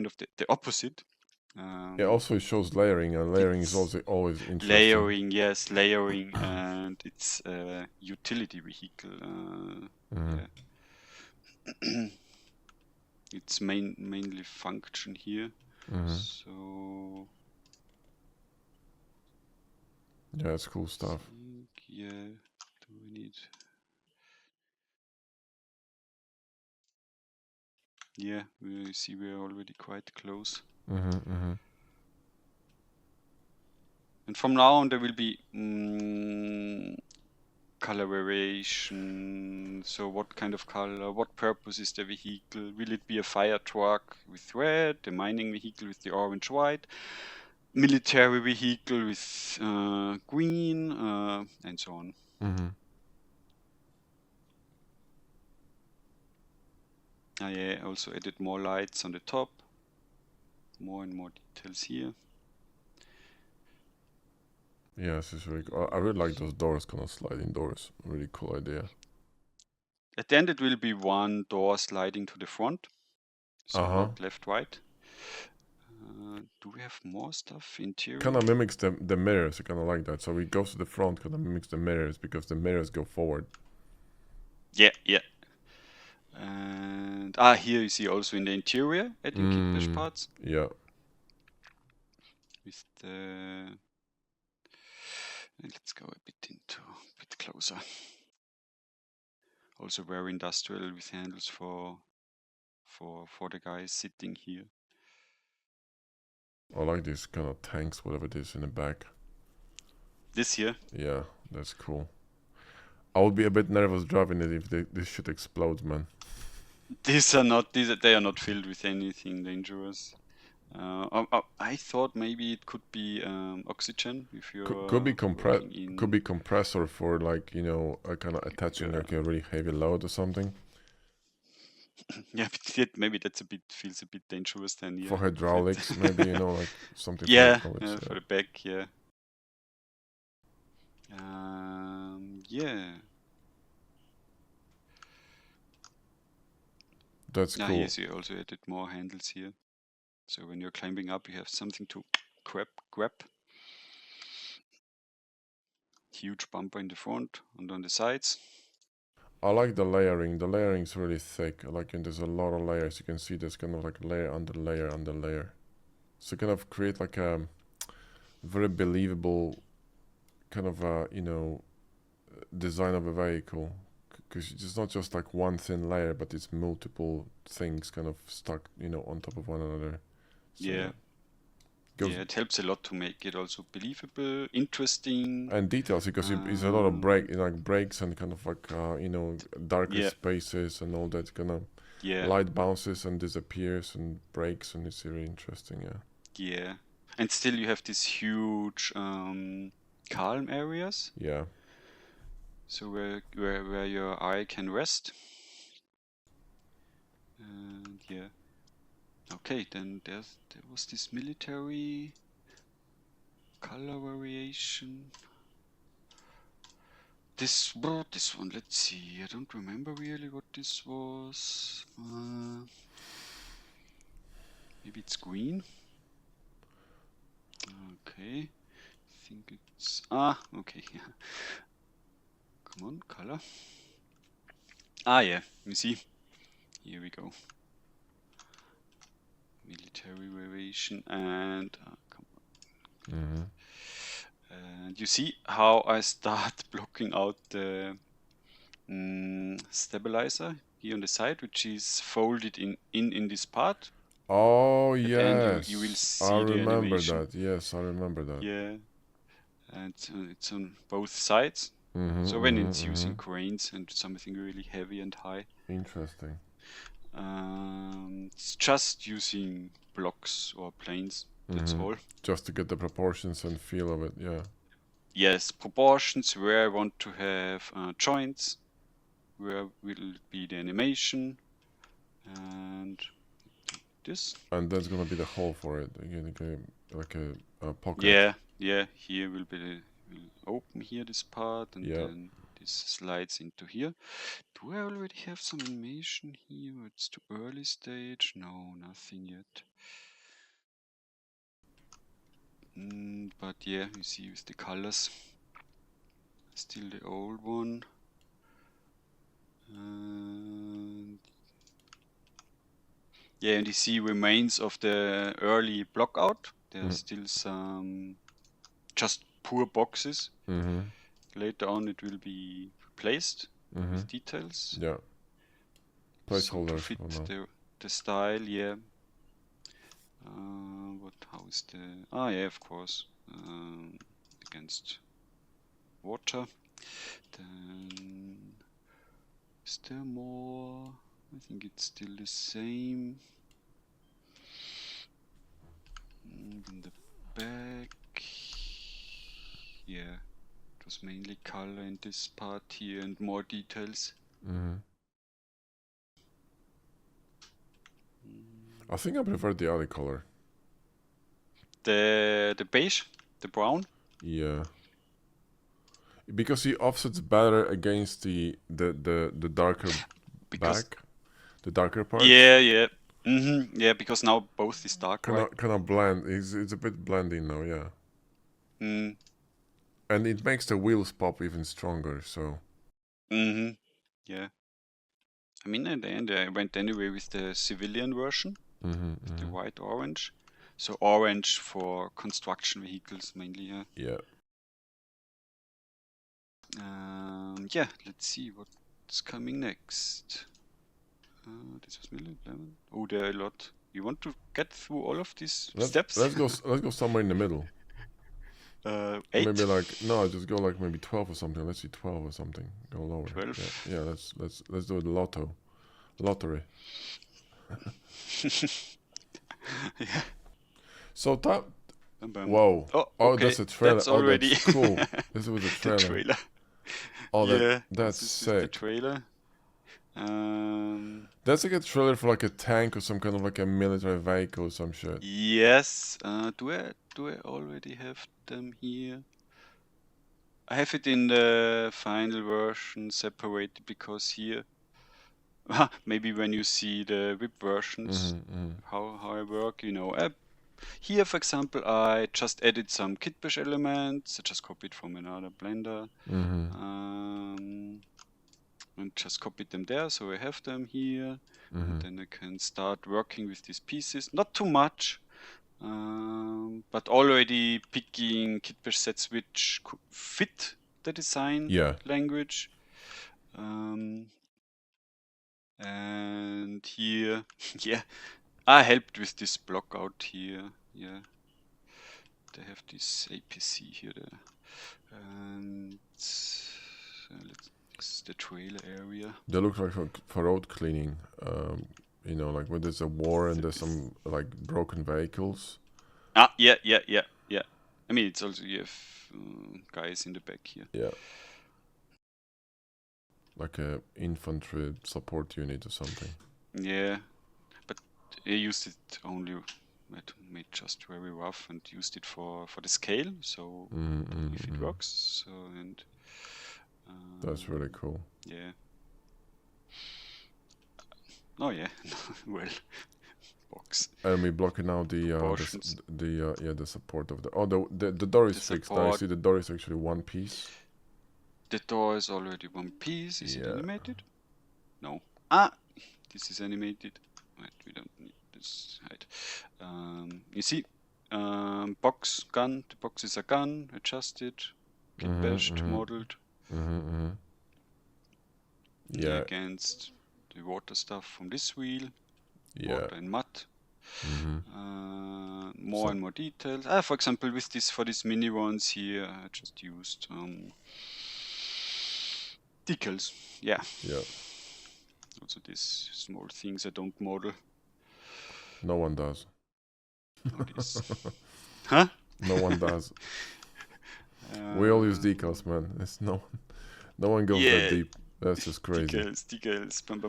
of the opposite. Yeah, also it shows layering, and layering is also always interesting. Layering, yes, layering, and it's a utility vehicle. Yeah. It's mainly function here. So yeah, it's cool stuff. yeah, do we need? Yeah, we see we're already quite close. And from now on, there will be color variation. So what kind of color? What purpose is the vehicle? Will it be a fire truck with red, a mining vehicle with the orange-white, military vehicle with green, and so on? Yeah, also added more lights on the top. more and more details here. Yeah, this is really cool. I really like those doors, kind of sliding doors. Really cool idea. At the end, it will be one door sliding to the front, so not left, right. Do we have more stuff? Interior? Kind of mimics the mirrors. I kind of like that. So it goes to the front, kind of mimics the mirrors because the mirrors go forward. Yeah. And here you see also in the interior adding Kitbash parts. Yeah. With the let's go a bit closer. Also very industrial with handles for the guys sitting here. I like these kind of tanks, whatever it is in the back. This here? Yeah, that's cool. I would be a bit nervous driving it if this shit explodes, man. They are not filled with anything dangerous. I thought maybe it could be oxygen if you could be compressor for, like, you know, kind of attaching like a really heavy load or something. Yeah, but maybe that feels a bit dangerous then. Yeah. For hydraulics, maybe, you know, like something. Yeah, for hydraulics, for the back, yeah. Yeah. That's cool. Yes, you also added more handles here. So when you're climbing up, you have something to grab. Huge bumper in the front and on the sides. I like the layering. The layering is really thick. Like, and there's a lot of layers. You can see there's kind of like layer under layer under layer. So kind of create like a very believable kind of you know, design of a vehicle. Because it's not just like one thin layer, but it's multiple things kind of stuck, you know, on top of one another. So yeah. Yeah, it helps a lot to make it also believable, interesting, and details, because it's a lot of breaks and kind of like you know, darker spaces and all that kind of light bounces and disappears and breaks, and it's really interesting. Yeah, and still you have these huge calm areas. Yeah. So where your eye can rest. And yeah. Okay, then there was this military color variation. This one, let's see. I don't remember really what this was. Maybe it's green. Okay, I think it's okay. Come on, color. Yeah, you see. Here we go. Military variation and come on. And you see how I start blocking out the stabilizer here on the side, which is folded in this part. Oh yes, you will see I remember animation. that. Yes, I remember that. Yeah, and it's on both sides. So when it's using cranes and something really heavy and high. Interesting. It's just using blocks or planes. That's all. Just to get the proportions and feel of it. Yeah. Yes, proportions, where I want to have joints, where will be the animation, and this. And that's gonna be the hole for it. Again, like a pocket. Yeah. Here will be we'll open here this part, and then this slides into here. Do I already have some animation here? It's too early stage. No, nothing yet. But yeah, you see with the colors. Still the old one. Yeah, and you see remains of the early blockout. There's still some just poor boxes. Later on it will be replaced with details. Yeah. Placeholders. So to fit the style, yeah. How is the... yeah, of course. Against water. Then is there more? I think it's still the same. In the back, yeah, it was mainly color in this part here and more details. I think I prefer the other color. the beige, the brown. Yeah. Because he offsets better against the darker back, the darker parts. Yeah. Yeah, because now both is dark, right? Kind of blend. It's a bit blending now, yeah. And it makes the wheels pop even stronger, so. Yeah. I mean, in the end, I went anyway with the civilian version, the white-orange. So orange for construction vehicles mainly, yeah. Yeah. Yeah, let's see what's coming next. This was 11. Oh, there are a lot. You want to get through all of these steps? Let's go somewhere in the middle. 8? Maybe just go like maybe 12 or something. Let's see 12 or something. Go lower. 12. Yeah, let's do the lottery. Yeah. So whoa. Oh, okay. That's a trailer. That's already that's cool. This was a trailer. The trailer. Oh, yeah, that's this sick. is the trailer. That's like a trailer for like a tank or some kind of like a military vehicle or some shit. Yes. Do I already have them here? I have it in the final version separated because here, maybe when you see the whip versions, how I work, you know. Here, for example, I just added some Kitbash elements. I just copied from another Blender. And just copied them there, so I have them here. And then I can start working with these pieces. Not too much, but already picking Kitbash sets which could fit the design language. And here, yeah, I helped with this blockout here. Yeah, they have this APC here. And this is the trailer area. They look like for road cleaning. You know, like when there's a war and there's some like broken vehicles. Yeah. I mean, it's also you have guys in the back here. Yeah. Like a infantry support unit or something. Yeah, but I used it only. I made just very rough and used it for the scale. So if it works, so and. That's really cool. Yeah. Oh yeah. Well, box. And we blocking out the support of the door is fixed. Now you see the door is actually one piece. The door is already one piece. Is it animated? No. This is animated. Wait, we don't need this height. You see, box, gun. The box is a gun, adjusted, kitbashed, modeled. Yeah. Against the water stuff from this wheel. Yeah. Water and mud. More and more details. For example, for these mini ones here, I just used decals. Yeah. Also these small things I don't model. No one does. Huh? No one does. We all use decals, man. It's no one goes that deep. That's just crazy. Decals. Bum.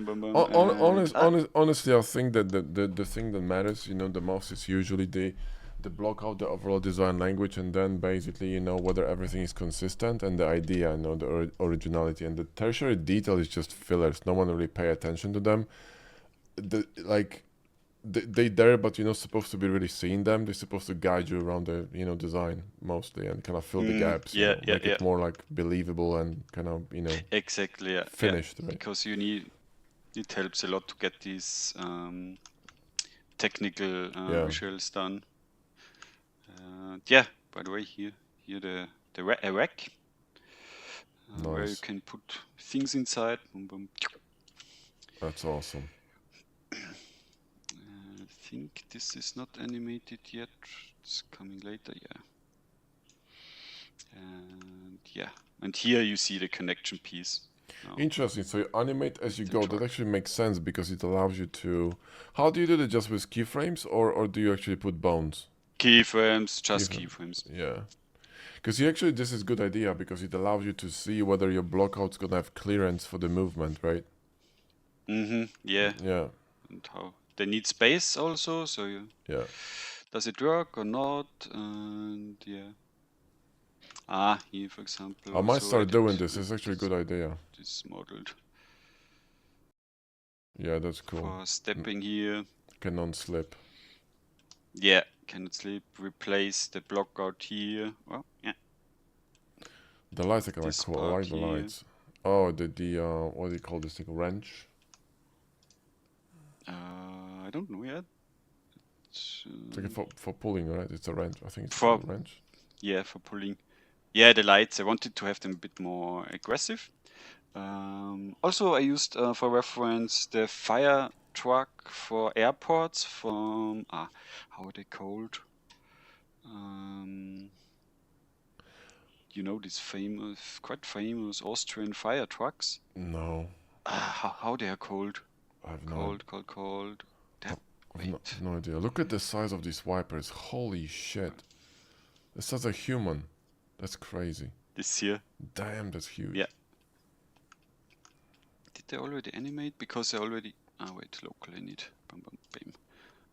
Honestly, I think that the thing that matters, you know, the most is usually the block out the overall design language, and then basically, you know, whether everything is consistent and the idea, you know, the originality, and the tertiary detail is just fillers. No one really pay attention to them. They there, but you're not supposed to be really seeing them. They're supposed to guide you around the, you know, design mostly and kind of fill the gaps. Make it more like believable and kind of, you know, exactly finished. Right? Because it helps a lot to get these technical visuals done. By the way, here the rack where you can put things inside. Boom. That's awesome. I think this is not animated yet. It's coming later, and here you see the connection piece. Interesting. So you animate as you go. That actually makes sense because it allows you to. How do you do that? Just with keyframes, or do you actually put bones? Keyframes, keyframes. Yeah, because this is a good idea because it allows you to see whether your blockout's gonna have clearance for the movement, right? Yeah. Yeah. And how they need space also, so you does it work or not? And yeah. Here for example. I might also start I did doing this. It's actually a good idea. This modeled Yeah, that's cool. for stepping here. Cannot slip. Yeah, cannot slip. Replace the blockout here. Well, yeah. The lights are kind of This cool. I part like the here. lights. Oh, the what do you call this thing? Wrench? I don't know yet. It's like for pulling, right? It's a wrench. I think it's For- called a wrench. Yeah, for pulling. Yeah, the lights. I wanted to have them a bit more aggressive. Also, I used for reference the fire truck for airports from how are they called? You know these quite famous Austrian fire trucks? No. How they are called? I have Cold. I have no idea. Look at the size of these wipers. Holy shit. This sounds like a human. That's crazy. This here. Damn, that's huge. Yeah. Did they already animate? Because I already... wait, local I need. Bam, bam, bam.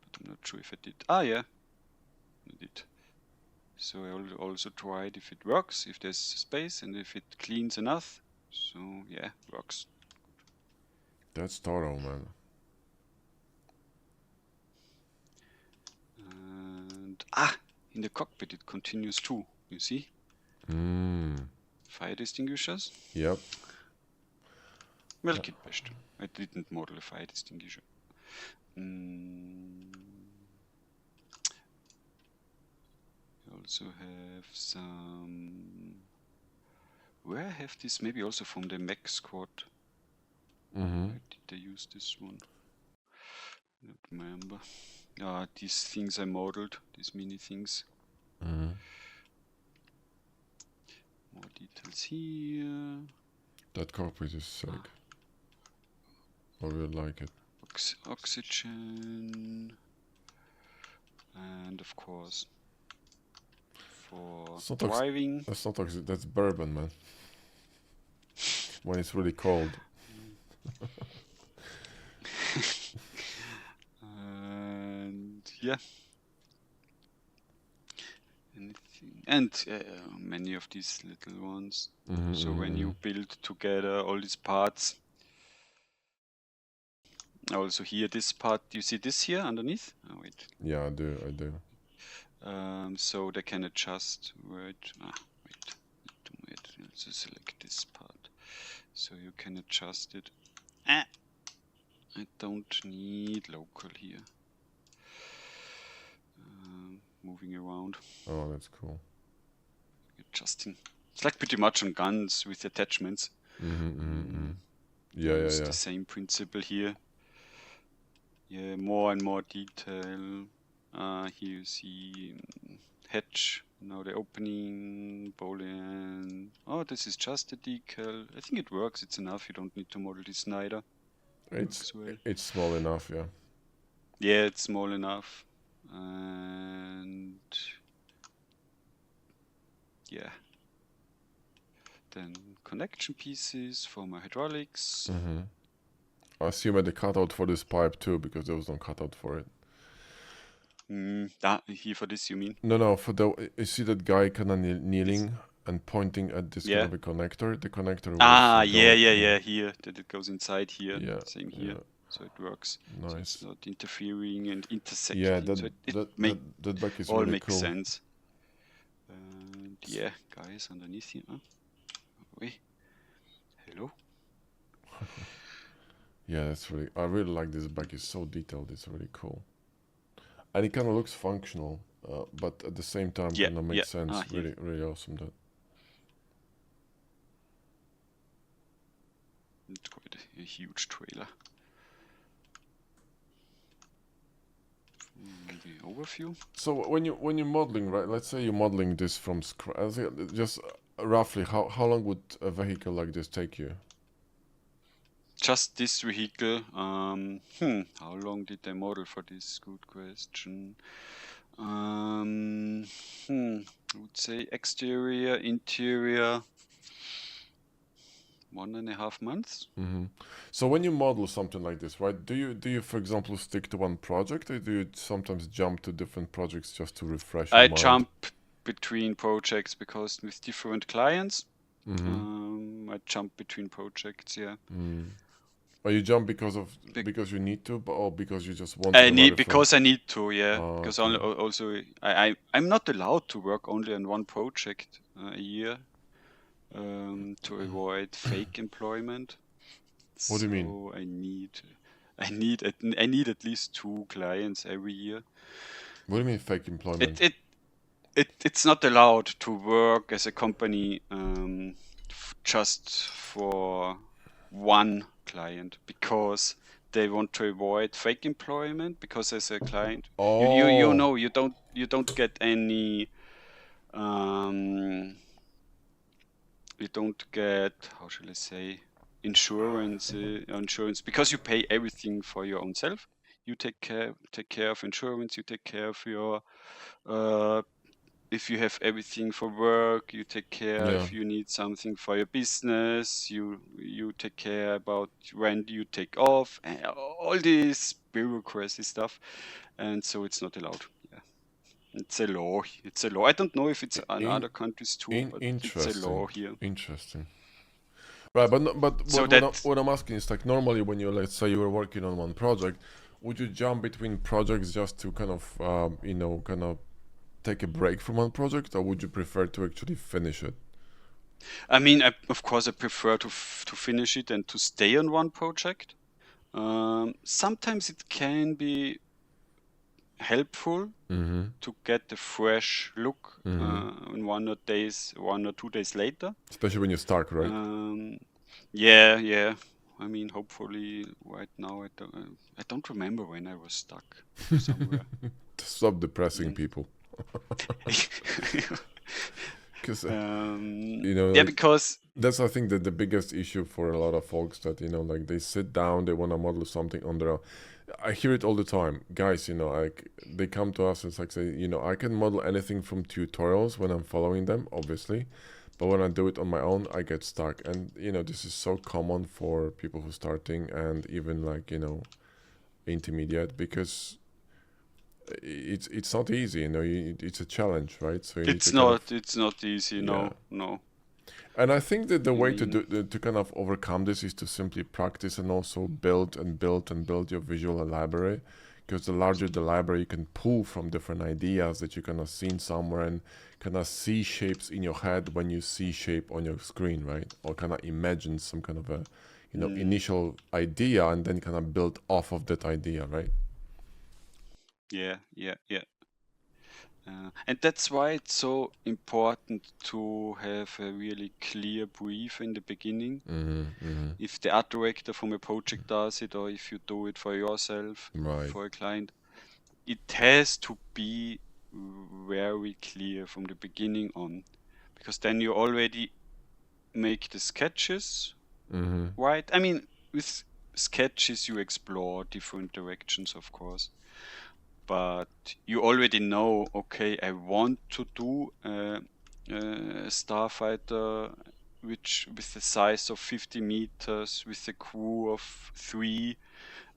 But I'm not sure if I did. Yeah. I did. So I also tried if it works, if there's space, and if it cleans enough. So yeah, works. That's thorough, man. And in the cockpit it continues too. You see? Fire extinguishers. Yep. Well, Kitbashed. I didn't model a fire extinguisher. We also have some. Where I have this? Maybe also from the mech squad. Where did they use this one? I don't remember. These things I modeled, these mini things. More details here. That cockpit is sick. I really like it. Oxygen. And of course, for driving. That's not oxygen, that's bourbon, man. When it's really cold. And yeah. Anything. And many of these little ones. So when you build together all these parts. Also here, this part, you see this here underneath? Oh, wait. Yeah, I do. So they can adjust. Wait. Let's select this part. So you can adjust it. I don't need local here. Moving around. Oh, that's cool. Adjusting. It's like pretty much on guns with attachments. Yeah. It's the same principle here. Yeah, more and more detail. Here you see hatch. Now the opening, boolean. Oh, this is just a decal. I think it works. It's enough. You don't need to model this neither. It's small enough, yeah. Yeah, it's small enough. And yeah. Then connection pieces for my hydraulics. I assume I had a cutout for this pipe too, because there was no cutout for it. Here for this, you mean? No, for the... You see that guy kind of kneeling and pointing at this kind of a connector? The connector was... yeah, here. That it goes inside here. Yeah. Same here. Yeah. So it works. Nice. So it's not interfering and intersecting. Yeah, that back is all really makes cool. sense. And yeah, guys underneath here. Wait. Hello? Yeah, that's really... I really like this back. It's so detailed. It's really cool. And it kind of looks functional, but at the same time kind of makes sense. Really, really awesome. That. It's quite a huge trailer. The overview. So when you're modeling, right? Let's say you're modeling this from scratch. Just roughly, how long would a vehicle like this take you? Just this vehicle. How long did I model for this? Good question. I would say exterior, interior. 1.5 months. So when you model something like this, right? Do you, for example, stick to one project, or do you sometimes jump to different projects just to refresh your I mind? jump between projects because with different clients, I jump between projects. Yeah. Or you jump because you need to, or because you just want I to need refresh? because I need to, yeah. Oh, Because okay. also I'm not allowed to work only on one project a year to avoid fake employment. What do you mean? So I need at least 2 clients every year. What do you mean fake employment? It's not allowed to work as a company just for one client because they want to avoid fake employment. Because as a client, you know, you don't get any you don't get, how shall I say, insurance because you pay everything for your own self. You take care of insurance. You take care of your if you have everything for work, you take care. Yeah. If you need something for your business, you take care about when you take off, and all this bureaucracy stuff, and so it's not allowed. Yeah, it's a law. It's a law. I don't know if it's in other countries too, but it's a law here. Interesting. Right, but So what I'm asking is, like, normally when you, let's say you were working on one project, would you jump between projects just to kind of take a break from one project, or would you prefer to actually finish it? I mean, of course, I prefer to finish it and to stay on one project. Sometimes it can be helpful to get a fresh look in 1 or 2 days later. Especially when you're stuck, right? Yeah. I mean, hopefully, right now I don't remember when I was stuck somewhere. Stop depressing people. Because yeah, because that's, I think, that the biggest issue for a lot of folks, that like, they sit down, they want to model something on their own. I hear it all the time, guys. Like, they come to us and it's like, say, I can model anything from tutorials when I'm following them, obviously, but when I do it on my own, I get stuck. And this is so common for people who are starting, and even, like, intermediate, because it's not easy. It's a challenge, right? So you need to it's not easy. Yeah. No. And I think that the way to kind of overcome this is to simply practice, and also build your visual library. Because the larger the library, you can pull from different ideas that you kind of seen somewhere, and kind of see shapes in your head when you see shape on your screen, right? Or kind of imagine some kind of a initial idea, and then kind of build off of that idea, right? Yeah. And that's why it's so important to have a really clear brief in the beginning. If the art director from a project does it, or if you do it for yourself, Right. for a client, it has to be very clear from the beginning on, because then you already make the sketches, right? I mean, with sketches you explore different directions, of course, but you already know, okay, I want to do a starfighter with the size of 50 meters, with a crew of 3,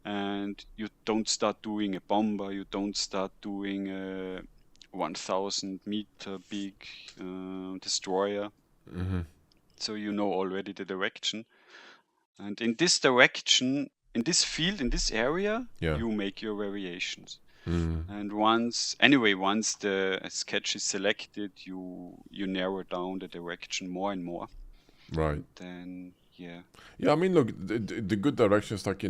and you don't start doing a bomber, you don't start doing a 1,000 meter big destroyer. So you know already the direction, and in this direction, in this field, in this area, you make your variations. And once the sketch is selected, you narrow down the direction more and more. Right. And then I mean, look, the good direction is, like,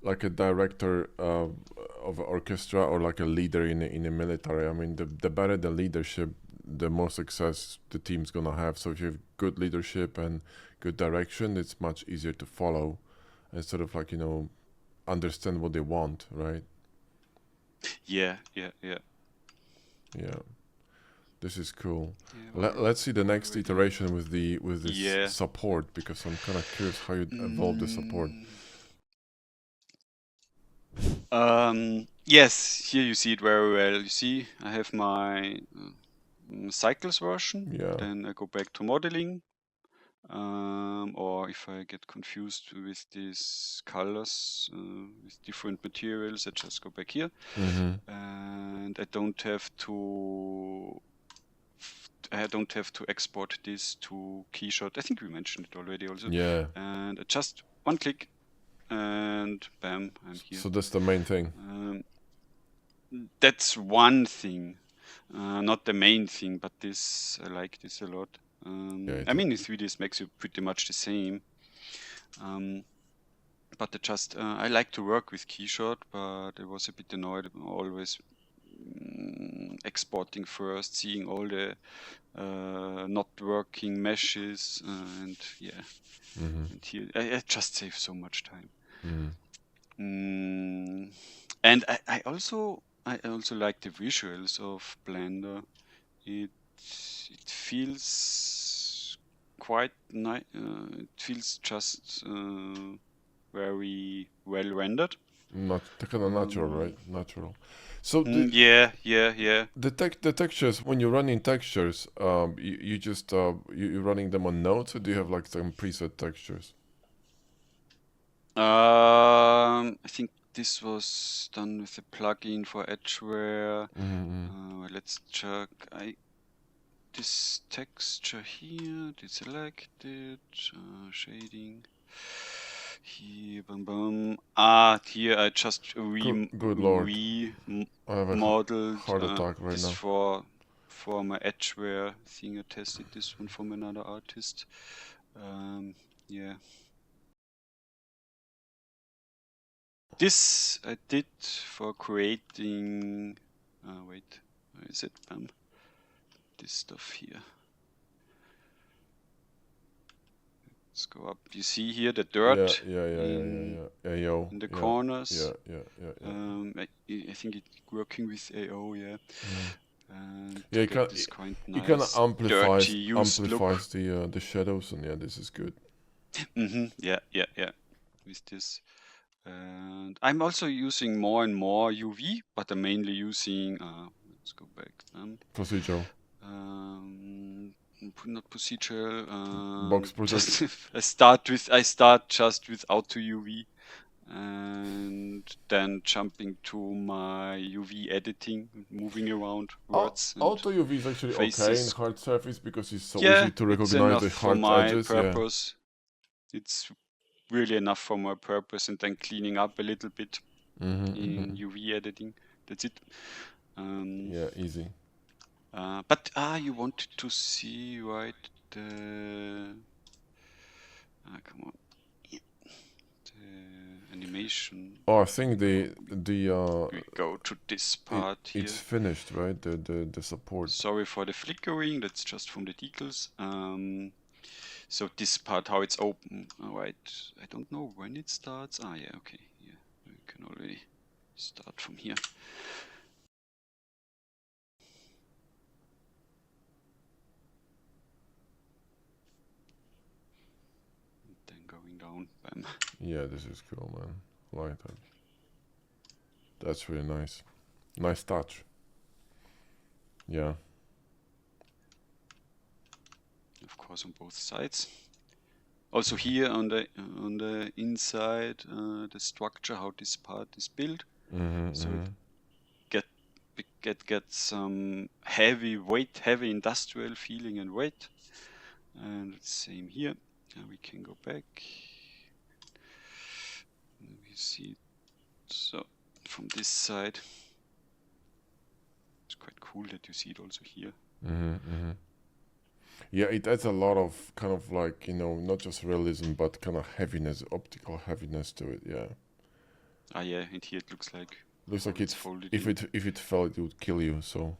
like a director of an orchestra, or like a leader in a military. I mean, the better the leadership, the more success the team's gonna have. So if you have good leadership and good direction, it's much easier to follow, and sort of, like, understand what they want, right? Yeah. This is cool. Let's see the next iteration with this support, because I'm kind of curious how you evolve the support. Yes, here you see it very well. You see, I have my cycles version. Then I go back to modeling. Or if I get confused with these colors, with different materials, I just go back here. And I don't have to export this to Keyshot. I think we mentioned it already also. Yeah. And I just one click and bam, I'm here. So that's the main thing. That's one thing, not the main thing, but this I like this a lot. Yeah, I mean, in 3ds makes you pretty much the same. But I like to work with Keyshot, but I was a bit annoyed always exporting first, seeing all the not working meshes, and yeah, and here I just save so much time. And I also like the visuals of Blender. It feels quite nice. It feels just very well rendered. Not kind of natural, right? Natural. So yeah. the textures, when you're running textures, you just you're running them on nodes, or do you have like some preset textures? I think this was done with a plugin for Edgeware. Let's check. This texture here, deselected, shading. Here, here I just remodeled heart attack right this now. for my Edgeware thing. I tested this one from another artist. Yeah. This I did for creating. Wait, where is it? This stuff here. Let's go up. You see here the dirt in the corners. Yeah. I think it's working with AO, yeah. Yeah, this kind of nice, it kind of amplifies look. the shadows, and yeah, this is good. Yeah. With this. And I'm also using more and more UV, but I'm mainly using, let's go back. Procedural. Not procedural. Box project. I start just with auto UV, and then jumping to my UV editing, moving around words. Auto UV is actually faces. okay in hard surface because it's so easy to recognize the hard edges. Purpose. Yeah. It's really enough for my purpose, and then cleaning up a little bit in UV editing. That's it. Yeah, easy. But you wanted to see, right, the come on, the animation. Oh, I think the we go to this part here. It's finished, right? The support. Sorry for the flickering. That's just from the decals. So this part, how it's open, right? I don't know when it starts. Yeah, okay. Yeah, we can already start from here. And then going down, bam. Yeah, this is cool, man. I like that. That's really nice. Nice touch. Yeah. Of course, on both sides. Also here on the inside, the structure, how this part is built. So it gets some heavy industrial feeling and weight. And same here. We can go back. We see it. So from this side, it's quite cool that you see it also here. Yeah, it adds a lot of kind of like, not just realism, but kind of heaviness, optical heaviness to it. Yeah. Yeah, and here it looks like it's folded. If it fell, it would kill you. So.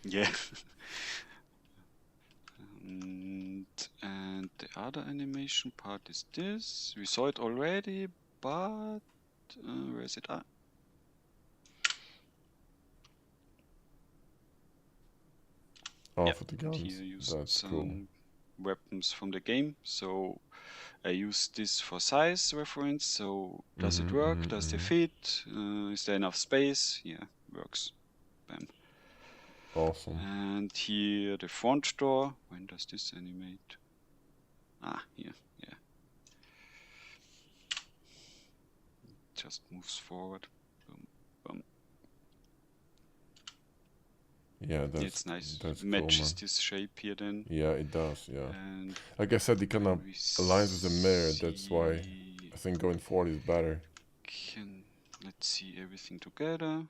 Yeah. And the other animation part is this. We saw it already, but where is it? For the guns. Here you use That's some cool. weapons from the game. So I use this for size reference. So does it work? Does they fit? Is there enough space? Yeah, works. Bam. Awesome. And here the front door. When does this animate? Here, yeah. Just moves forward. Boom, boom. Yeah, It's nice. that's Matches cool, man. this shape here then. Yeah, it does. Yeah, And like I said, it kind of we aligns with the mirror. That's why see. I think going forward is better. Let's see everything together.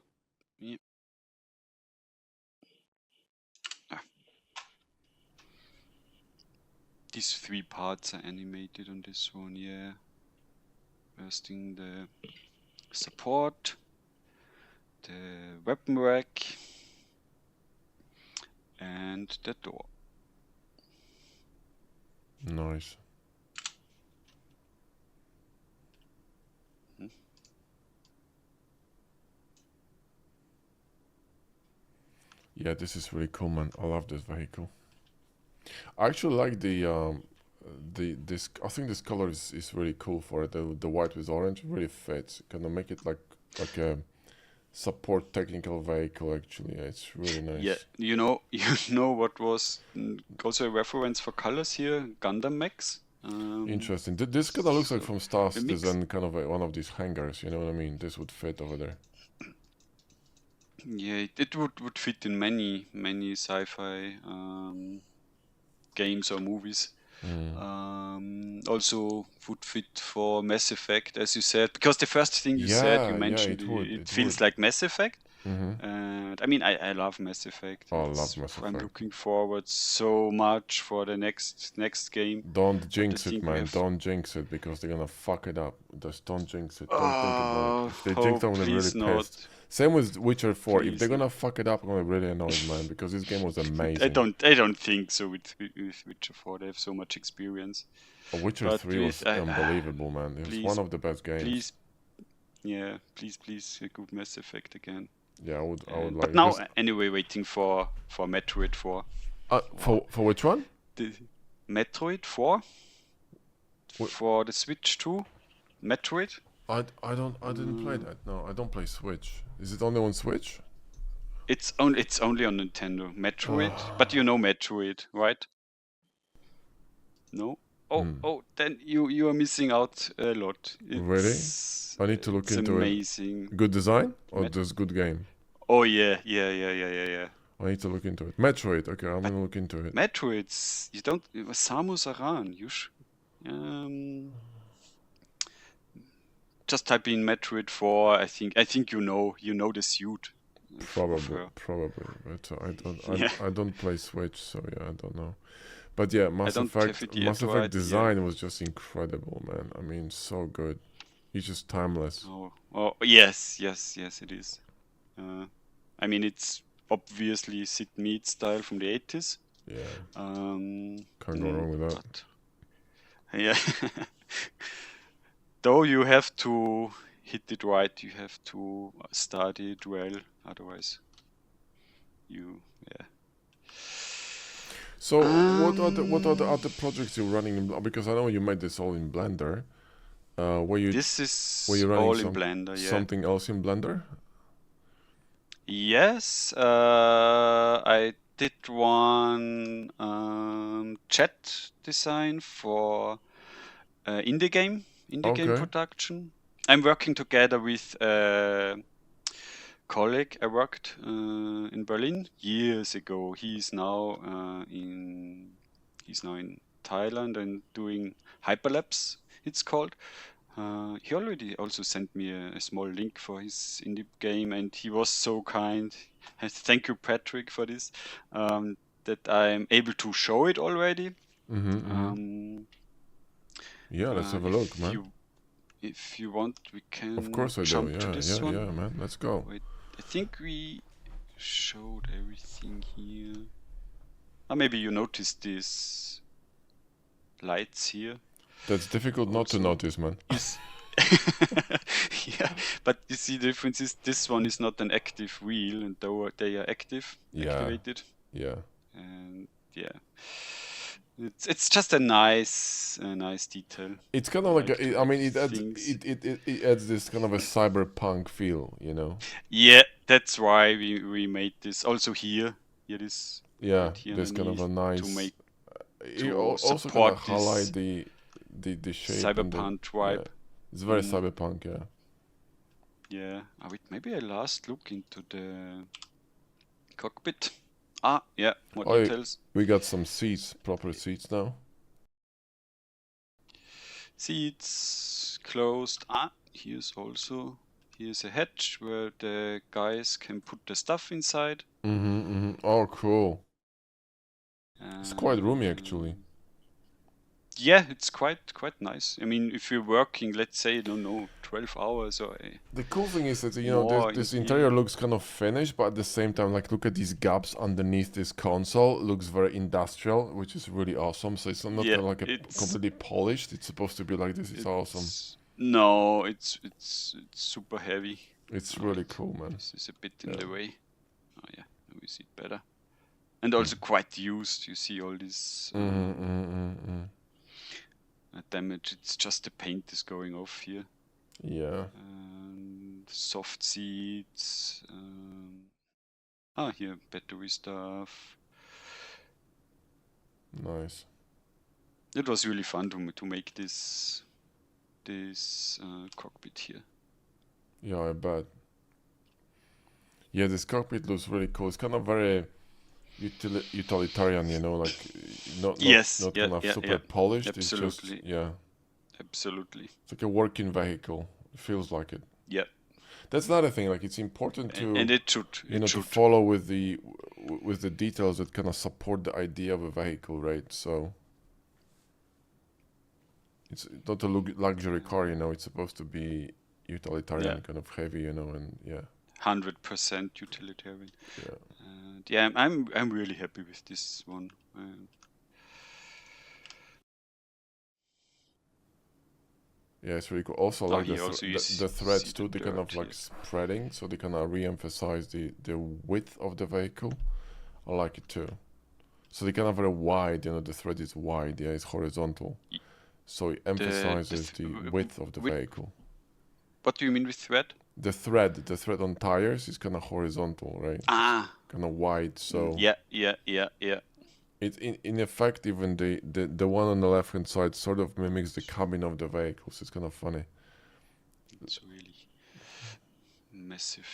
Yeah. These 3 parts are animated on this one, yeah. First thing, the support, the weapon rack, and the door. Nice. Yeah, this is really cool, man. I love this vehicle. I actually like this. I think this color is really cool for it. The white with orange really fits. Kind of make it like a support technical vehicle. Actually, yeah, it's really nice. Yeah, you know what was also a reference for colors here? Gundam Max. Interesting. This kind of looks like so from Star the mix- Citizen, kind of one of these hangars. You know what I mean? This would fit over there. Yeah, it would fit in many sci-fi games or movies. Also would fit for Mass Effect, as you said, because the first thing you said, you Yeah, mentioned, it would. it It feels would. like Mass Effect. Mm-hmm. And I mean, I love Mass Effect. Oh, I love Mass I'm Effect. looking forward so much for the next game. Don't jinx think it, we man. have- Don't jinx it because they're gonna fuck it up. Just don't jinx it. Don't think about it. If they Oh, jinx it, I'm gonna be really please not. pissed. Same with Witcher 4. If Please they're not. gonna fuck it up, I'm gonna be really annoyed, man, because this game was amazing. I don't think so with Witcher 4. They have so much experience. Witcher But 3 was unbelievable, man. It was please, one of the best games. Please, yeah, please, a good Mass Effect again. Yeah, I would like. But now, anyway, waiting for Metroid 4. For which one? The Metroid 4 What? for the Switch 2. Metroid. I didn't play that. No, I don't play Switch. Is it only on Switch? It's only on Nintendo. Metroid, but you know Metroid, right? No. Oh, then you are missing out a lot. Really? I need to look into it. Amazing. Good design or just good game? Oh yeah. I need to look into it. Metroid. Okay, I'm gonna look into it. Metroids. You don't. Samus Aran. Just type in Metroid 4. I think you know the suit. Probably. But I don't play Switch, so yeah, I don't know. But yeah, Mass Effect design was just incredible, man. I mean, so good. It's just timeless. Oh yes, it is. I mean, it's obviously Sid Mead style from the 80s. Yeah. Can't go wrong with that. Yeah. Though you have to hit it right, you have to study it well, otherwise So what are the other projects you're running because I know you made this all in Blender. Were you running all in Blender, yeah. Something else in Blender? Yes, I did one chat design for indie game production. I'm working together with a colleague I worked in Berlin years ago. He's now in Thailand and doing Hyperlapse, it's called. He already also sent me a small link for his indie game, and he was so kind. Thank you, Patrick, for this. That I'm able to show it already. Yeah, let's have a look, man. If you want, we can. Of course I do. Yeah, man. Let's go. Wait, I think we showed everything here. Maybe you noticed these lights here. That's difficult not to notice, man. Yeah, but you see the difference is this one is not an active wheel, and they are activated. Yeah. And yeah. It's just a nice detail. It's kind of like it adds this kind of a cyberpunk feel, you know. Yeah, that's why we made this. Also here this. Yeah, right here there's kind of a nice. You to also gonna support highlight this the shape and cyberpunk yeah, vibe. it's very cyberpunk, yeah. Yeah. Wait, maybe I last look into the cockpit. Yeah, more Oh, details. we got some seats, proper seats now. Seats closed. Here's a hatch where the guys can put the stuff inside. Oh, cool. It's quite roomy actually. Yeah, it's quite nice. I mean, if you're working, let's say, I don't know, 12 hours or The cool thing is that, you know, more this in interior here. looks kind of finished, but at the same time, like, look at these gaps underneath this console. It looks very industrial, which is really awesome. So it's not Yeah, kind of like it's completely polished. It's supposed to be like this. It's awesome. No, it's super heavy. It's really cool, man. This is a bit in the way. Oh yeah, now we see it better. And also quite used. You see all this damage. It's just the paint is going off here. Yeah. Soft seats. Here, battery stuff. Nice. It was really fun to make this cockpit here. Yeah, I bet. Yeah, this cockpit looks really cool. It's kind of very utilitarian, you know, like not kind of super polished. Absolutely. It's just Absolutely. It's like a working vehicle. It feels like it. Yeah. That's another thing. Like it's important to and it should to follow with the details that kind of support the idea of a vehicle, right? So it's not a luxury car, you know. It's supposed to be utilitarian, kind of heavy, you know, and 100% utilitarian. Yeah. I'm really happy with this one. Yeah, it's really cool. Also, like the threads too, they kind of like spreading, so they kind of re-emphasize the width of the vehicle. I like it too. So they kind of very wide, you know, the thread is wide, yeah, it's horizontal. So it emphasizes the width of the vehicle. What do you mean with thread? The thread on tires is kind of horizontal, right? Kind of wide, so... Yeah. It in effect, even the one on the left hand side sort of mimics the cabin of the vehicle, so it's kind of funny. It's a really massive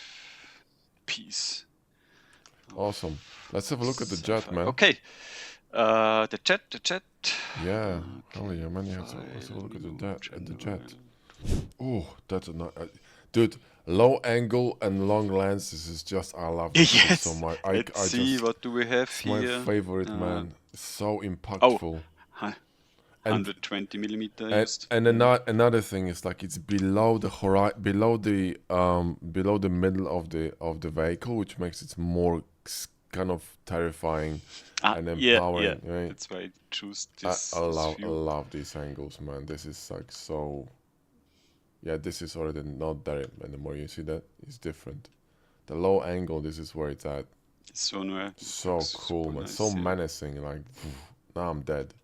piece. Awesome. Let's have a look at the jet, man. Okay. The jet. Yeah. Oh yeah, man. Let's have a look at the jet. Oh, that's a dude. Low angle and long lenses is just, I love this so much. Let's see, what do we have here? It's my favorite, man. It's so impactful. 120 millimeter. And another thing is like it's below the below the middle of the vehicle, which makes it more kind of terrifying and empowering. Yeah. Right? That's why I choose this. I love these angles, man. This is like so. Yeah, this is already not there anymore. You see that? It's different. The low angle, this is where it's at. So cool, man. Nice, so menacing. Like, now I'm dead.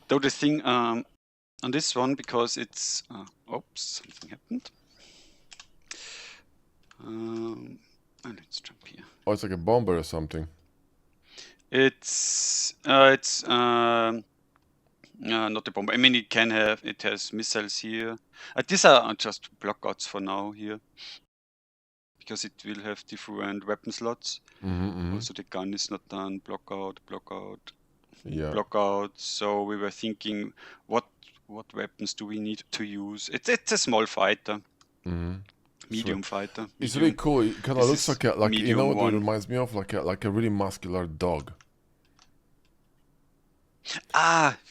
Though the thing on this one, because it's... oops, something happened. Let's jump here. Oh, it's like a bomber or something. It's not a bomber. I mean, it has missiles here. These are just blockouts for now here, because it will have different weapon slots. Also, the gun is not done. Blockout. Yeah. Blockout. So we were thinking, what weapons do we need to use? It's a small fighter. Medium fighter. It's really cool. It kind of looks like you know what it reminds me of? Like a really muscular dog.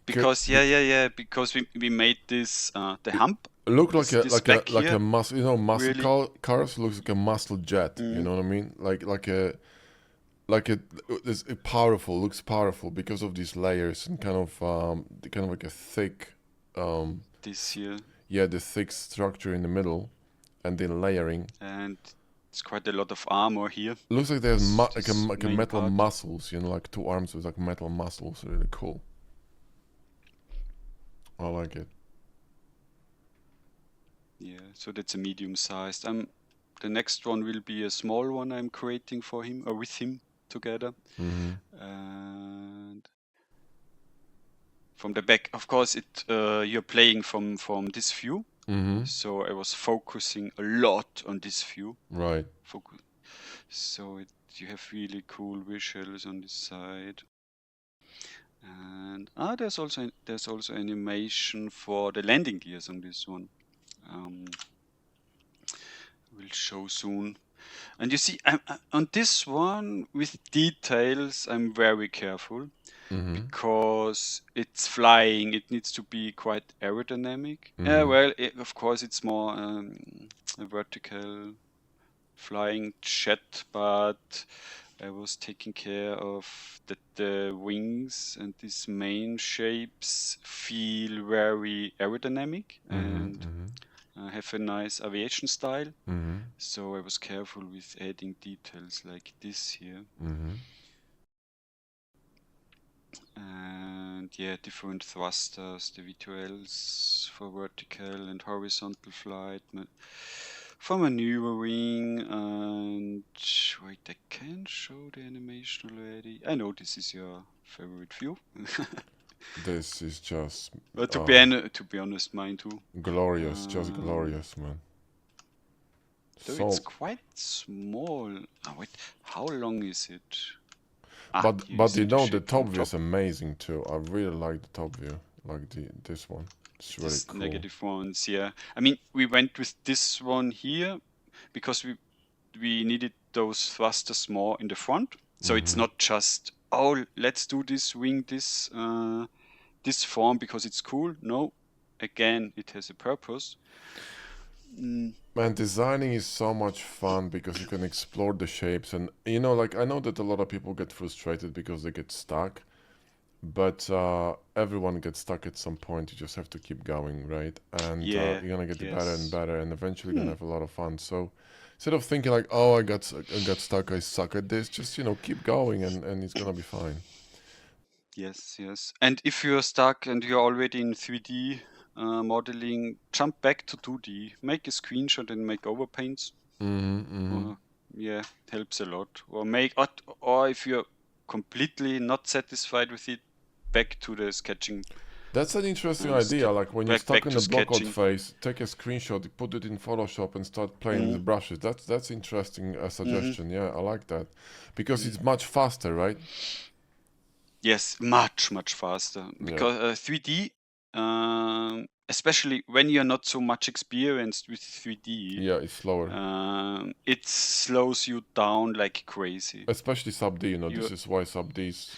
Because because we made this the hump. Look like a muscle, you know, muscle really? Cars looks like a muscle jet. You know what I mean? It's powerful. Looks powerful because of these layers and kind of like a thick. This here. Yeah, the thick structure in the middle, and then layering. And it's quite a lot of armor here. Looks like there's like a metal muscles, you know, like two arms with like metal muscles. Really cool. I like it. Yeah, so that's a medium sized. The next one will be a small one I'm creating for him or with him together. And from the back. Of course, you're playing from this view. Mm-hmm. So I was focusing a lot on this view. Right. So you have really cool visuals on this side. And there's also animation for the landing gears on this one. We'll show soon. And you see, on this one with details, I'm very careful. Mm-hmm. Because it's flying, it needs to be quite aerodynamic. Well, of course, it's more a vertical flying jet, but I was taking care of that the wings and these main shapes feel very aerodynamic and have a nice aviation style. So I was careful with adding details like this here. And yeah, different thrusters, the V2Ls for vertical and horizontal flight, for maneuvering, and wait, I can show the animation already. I know this is your favorite view. This is just But to be honest, mine too. glorious, just glorious, man. So it's quite small. Oh, wait, how long is it? But you know, the top view is amazing too. I really like the top view, like this one. It's really cool. Negative ones, yeah. I mean, we went with this one here because we needed those thrusters more in the front. So it's not just, oh, let's do this wing, this form because it's cool. No, again, it has a purpose. Man, designing is so much fun because you can explore the shapes, and you know, like I know that a lot of people get frustrated because they get stuck, but everyone gets stuck at some point. You just have to keep going, right? And you're gonna get better and better, and eventually you're gonna have a lot of fun. So instead of thinking like, oh, I got stuck, I suck at this, just keep going, and it's gonna be fine. Yes. And if you're stuck and you're already in 3D modeling, jump back to 2D, make a screenshot and make overpaints. Yeah, it helps a lot. Or if you're completely not satisfied with it, back to the sketching. That's an interesting idea. Like when you're stuck in the blockout phase, take a screenshot, put it in Photoshop, and start playing with the brushes. That's interesting suggestion. Yeah, I like that because it's much faster, right? Yes, much faster. Because 3D, especially when you're not so much experienced with 3D, yeah, it's slower. It slows you down like crazy. Especially sub D, you know. This is why sub D is.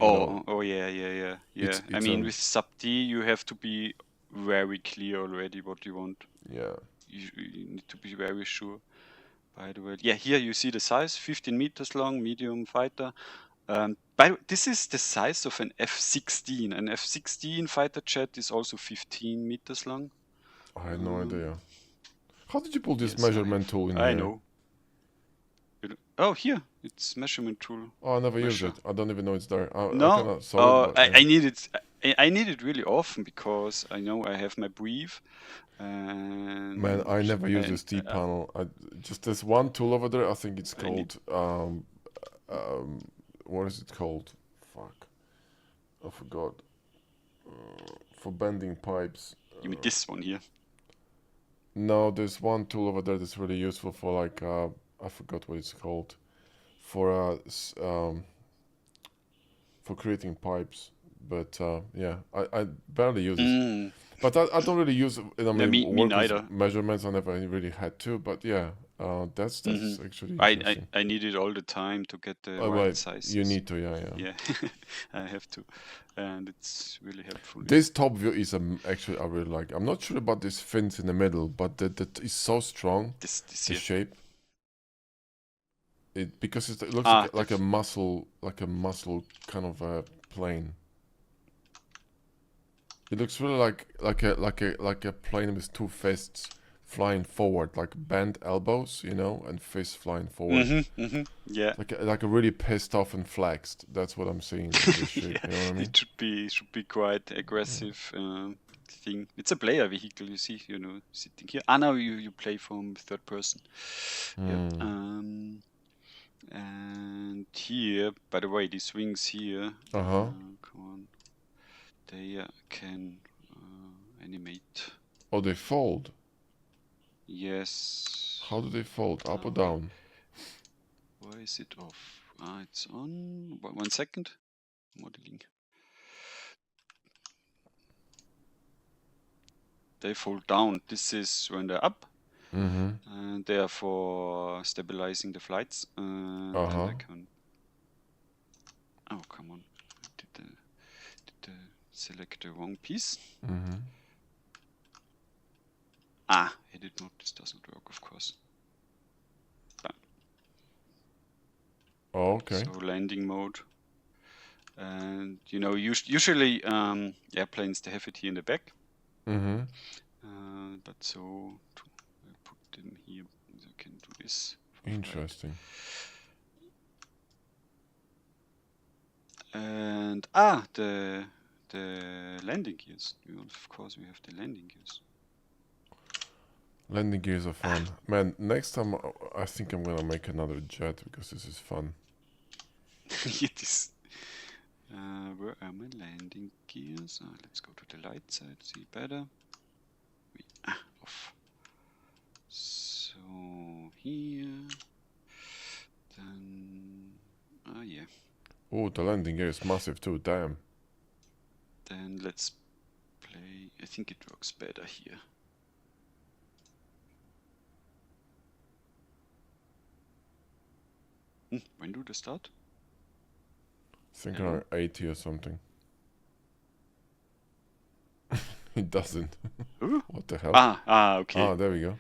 Yeah. I mean, with sub D, you have to be very clear already what you want. Yeah. You need to be very sure. By the way, yeah, here you see the size, 15 meters long, medium fighter. This is the size of an F-16. An F-16 fighter jet is also 15 meters long. I had no idea. How did you pull this measurement tool in here? I know. Oh, here, it's measurement tool. Oh, I never used it. I don't even know it's there. I need it. I need it really often because I know I have my brief. Man, I never use this T panel. Just there's one tool over there. I think it's called what is it called? Fuck, I forgot. For bending pipes. You mean this one here? No, there's one tool over there that's really useful for like I forgot what it's called. For creating pipes, but yeah, I barely use it. But I don't really use it. I mean, me neither. Measurements I never really had to, but yeah, that's actually interesting. I need it all the time to get the right sizes. You need to, yeah. I have to, and it's really helpful. This top view is actually I really like. I'm not sure about this fins in the middle, but that is so strong. The shape. Because it looks like a muscle kind of a plane. It looks really like a plane with two fists flying forward, like bent elbows, you know, and fists flying forward. Yeah. Like a really pissed off and flexed. That's what I'm seeing in this shape. You know what I mean? It should be quite aggressive thing. It's a player vehicle, you see, sitting here. Now you play from third person. Yeah. And here, by the way, these wings here. Come on. they can animate. Oh, they fold. Yes. How do they fold? Up or down? Why is it off? It's on. 1 second. Modeling. They fold down. This is when they're up. And they are for stabilizing the flights. And then they can. Oh, come on. Did select the wrong piece? Edit mode. This doesn't work, of course. Oh, okay. So landing mode. And you know, usually airplanes, they have it here in the back. But so I put them here so I can do this. Interesting. And the landing gears. Of course, we have the landing gears. Landing gears are fun. Man, next time I think I'm gonna make another jet because this is fun. It is. Where are my landing gears? Let's go to the light side, see better. Off. So here. Then yeah. Oh, the landing gear is massive too, damn. Then let's play. I think it works better here. When do they start? I think around 80 or something. It doesn't. What the hell? Okay. There we go.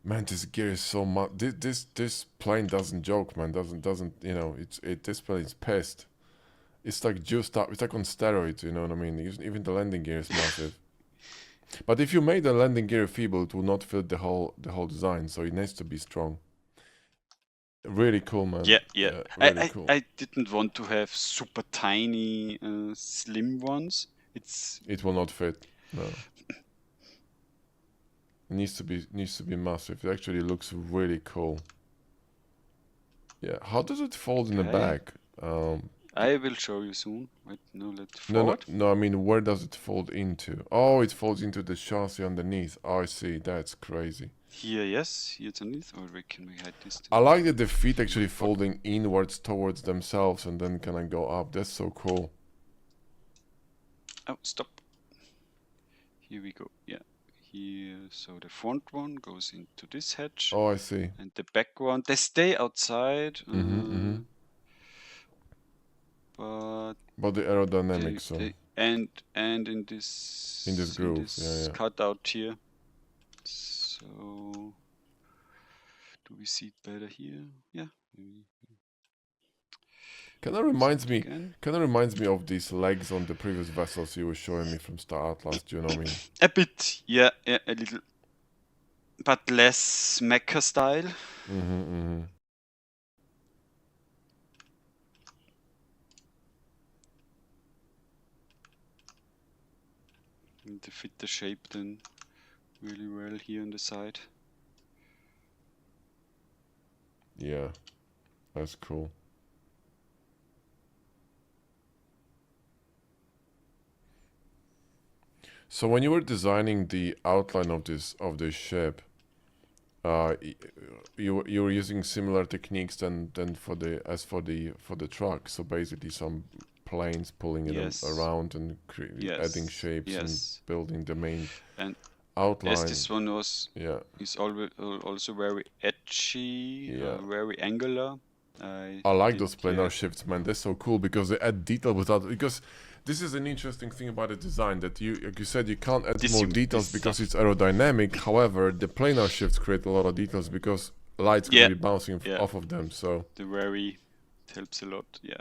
Man, this gear is so much. This plane doesn't joke, man. Doesn't you know? This plane is pissed. It's like juiced up. It's like on steroids. You know what I mean? Even the landing gear is massive. But if you made the landing gear feeble, it will not fit the whole design. So it needs to be strong. Really cool, man. Yeah. Really cool. I didn't want to have super tiny, slim ones. It will not fit. No. It needs to be massive. It actually looks really cool. Yeah. How does it fold in the back? I will show you soon. Wait, no, let's forward. No. I mean, where does it fold into? Oh, it folds into the chassis underneath. Oh, I see. That's crazy. Here, yes. Here it's underneath. Or can we hide this? I like that the feet actually folding inwards towards themselves and then can I go up. That's so cool. Oh, stop. Here we go. Yeah. Here, so the front one goes into this hatch. Oh, I see. And the back one, they stay outside. But the aerodynamics. And in this groove, yeah. cutout here. So do we see it better here? Yeah. Kind of reminds me of these legs on the previous vessels you were showing me from Star Atlas. Do you know what I mean? A bit, yeah, a little, but less mecha style. And to fit the shape then really well here on the side. Yeah, that's cool. So when you were designing the outline of this ship, you were using similar techniques than for the truck. So basically, some planes pulling it around and adding shapes and building the main outline. Yes, this one is always also very edgy, very angular. I like those planar shifts, man. They're so cool because they add detail because this is an interesting thing about the design that like you said, you can't add more details because it's aerodynamic. However, the planar shifts create a lot of details because light's going to be bouncing off of them. So the very helps a lot. Yeah.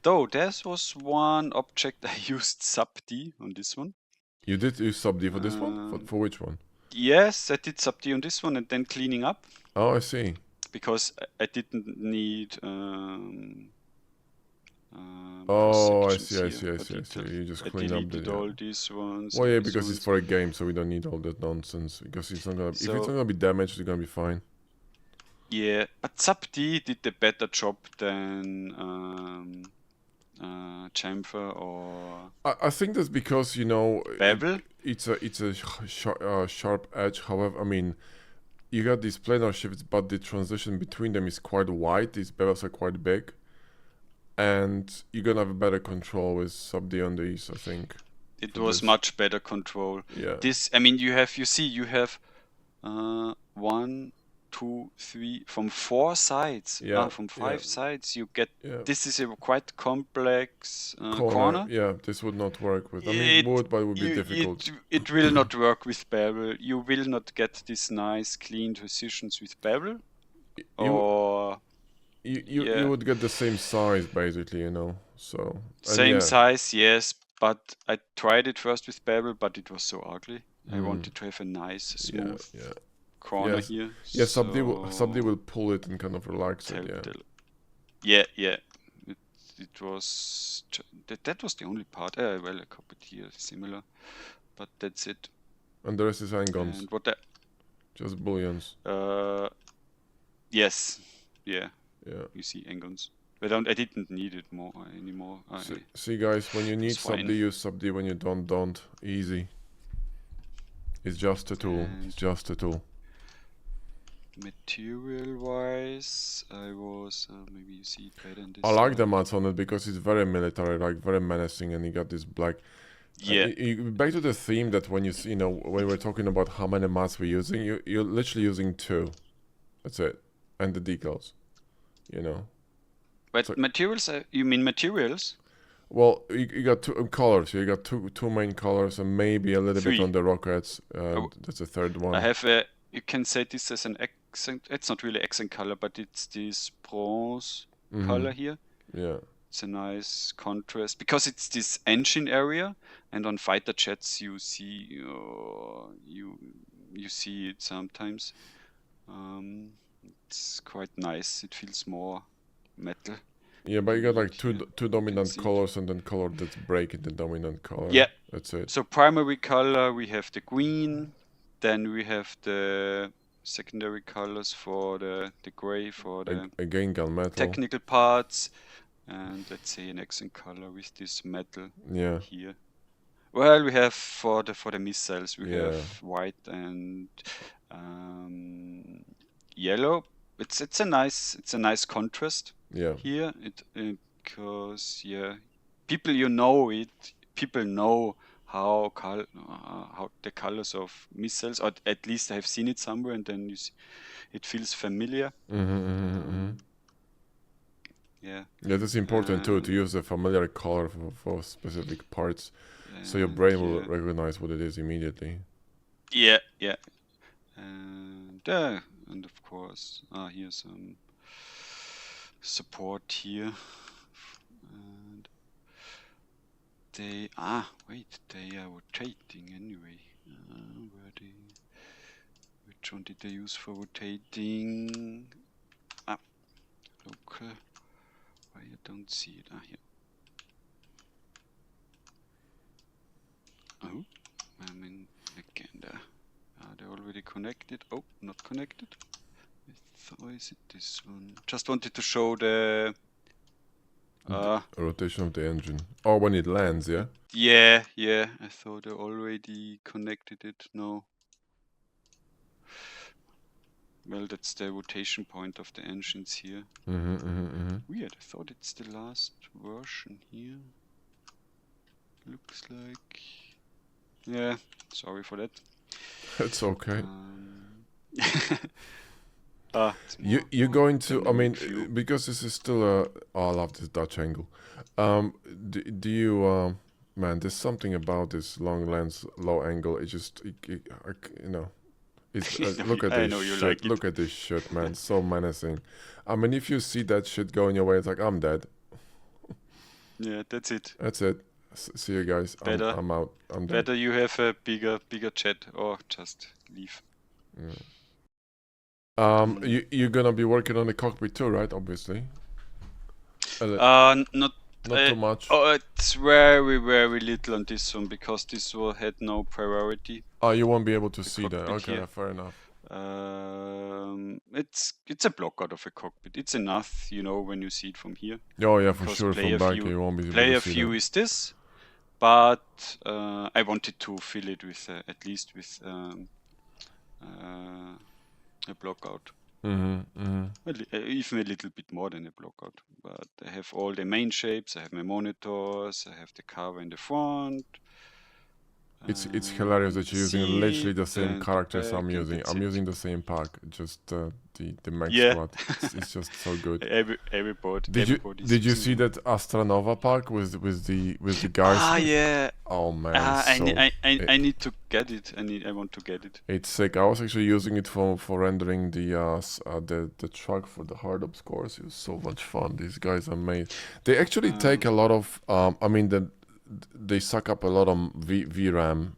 Though there was one object I used sub-D on this one. You did use sub-D for this one? For which one? Yes, I did sub-D on this one and then cleaning up. Oh, I see. Because I didn't need I see. You just clean up all these ones. Well, yeah, because it's for a game, so we don't need all that nonsense. Because it's not gonna. If it's not gonna be damaged, it's gonna be fine. Yeah, but Sub-D did a better job than chamfer or I think that's because, you know, bevel. it's a sharp edge. However, I mean, you got these planar shifts, but the transition between them is quite wide. These bevels are quite big, and you're gonna have a better control with Sub-D on these, I think. It for was this. much better control. Yeah. This, I mean, you have 1, 2, 3, from 4 sides, Yeah, from yeah. 5 sides, you get, Yeah. this is a quite complex corner. Yeah, this would not work with. I mean, it would, but it would be difficult. It will not work with bevel. You will not get these nice clean decisions with bevel. Or You would get the same size basically, you know. So same size, yes. But I tried it first with bevel, but it was so ugly. I wanted to have a nice, smooth corner here. Yeah, Sub-D will pull it and kind of relax it. Yeah. It was that was the only part. Well, a couple here similar, but that's it. And the rest is hang-ons. And what? Just booleans. Yes. Yeah. Yeah. You see hang-ons. I didn't need it anymore. See guys, when you need Sub-D, use Sub-D. When you don't. Easy. It's just a tool. It's just a tool. Material-wise, I was maybe you see it better in this. I like the mats on it because it's very military, like very menacing, and you got this black. Yeah. Back to the theme that when you see, you know, when we're talking about how many mats we're using, you're literally using 2. That's it, and the decals. You know. But so, materials? You mean materials? Well, you got 2 colors. You got two main colors, and maybe a little bit on the rockets. That's a third one. I have you can say this as an accent. It's not really accent color, but it's this bronze color here. Yeah. It's a nice contrast because it's this engine area, and on fighter jets you see you see it sometimes. It's quite nice. It feels more metal. Yeah, but you got like two dominant colors and then color that's breaking the dominant color. Yeah, that's it. So primary color, we have the green, then we have the secondary colors for the gray for the again gunmetal technical parts, and let's say an accent color with this metal here. Well, we have for the missiles we have white and yellow. It's a nice contrast. Yeah. Here because people know how the colors of missiles, or at least I have seen it somewhere, and then it feels familiar. Yeah, that's important too, to use a familiar color for specific parts, so your brain will recognize what it is immediately. Yeah, and of course, here's some support here, and they are rotating anyway. Which one did they use for rotating? Local. Why I don't see it? Here. Oh, I'm in again there. Are they already connected? Oh, not connected. Or is it this one? Just wanted to show the rotation of the engine. Or when it lands, yeah? Yeah. I thought I already connected it. No. Well, that's the rotation point of the engines here. Weird. I thought it's the last version here. Looks like. Yeah. Sorry for that. It's okay. You're going to, I mean, because this is still I love this Dutch angle. Do you, man, there's something about this long lens, low angle. It just, you know, it's, look at this shit. Like look at this shit, man. So menacing. I mean, if you see that shit going your way, it's like, I'm dead. Yeah, that's it. That's it. See you guys. I'm out. I'm dead. Better you have a bigger jet, or just leave. Yeah. You're gonna be working on the cockpit too, right? Obviously. Not too much. Oh, it's very little on this one because this one had no priority. Oh, you won't be able to see that. Okay, fair enough. It's a blockout of a cockpit. It's enough, when you see it from here. Oh yeah, for Because sure. From back you won't be able to player see view that. is this, but I wanted to fill it with at least with a blockout. Even a little bit more than a blockout. But I have all the main shapes. I have my monitors. I have the cover in the front. It's hilarious that you're using literally the same and characters back, I'm and using. that's I'm it. using the same pack, just the Mech Yeah. Squad. It's just so good. Everybody. Did you see that Astronova pack with the guys? Ah, yeah. Oh man, I need to get it. I want to get it. it's sick. I was actually using it for rendering the truck for the hard up scores. It was so much fun. These guys are amazing. They actually take a lot of I mean they suck up a lot of VRAM.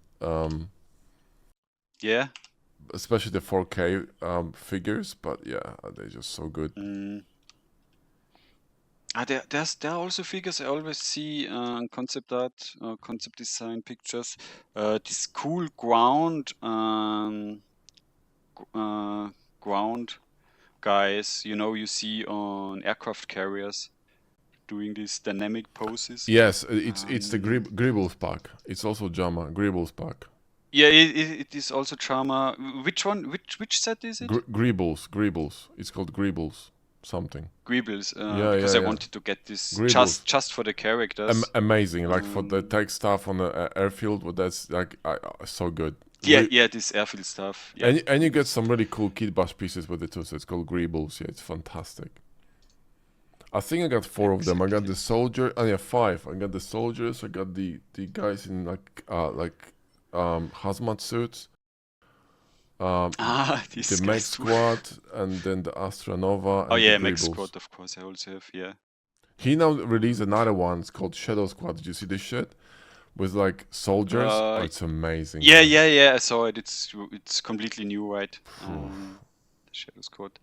Yeah. Especially the 4K figures, but yeah, they're just so good. There are also figures I always see on concept art, concept design pictures. This cool ground guys, you see on aircraft carriers doing these dynamic poses. Yes, it's the Gribbles pack. It's also JAMA Gribbles pack. Yeah, it is also JAMA. Which one? Which set is it? Gribbles. It's called Gribbles something. Gribbles. Yeah, because yeah, I yeah. wanted to get this Gribbles. just for the characters. Amazing, like for the tech stuff on the airfield. But that's like so good. Yeah, this airfield stuff. Yeah. And you get some really cool Kitbash pieces with it too. So it's called Gribbles. Yeah, it's fantastic. I think I got 4 of them. I got the soldier. Oh yeah, 5. I got the soldiers. I got the guys in hazmat suits. The Mech Squad, and then the Astronova. And the Mech Squad, of course, I also have. Yeah. He now released another one. It's called Shadow Squad. Did you see this shit? With like soldiers. It's amazing. Yeah. I saw it. It's completely new, right? Shadow Squad.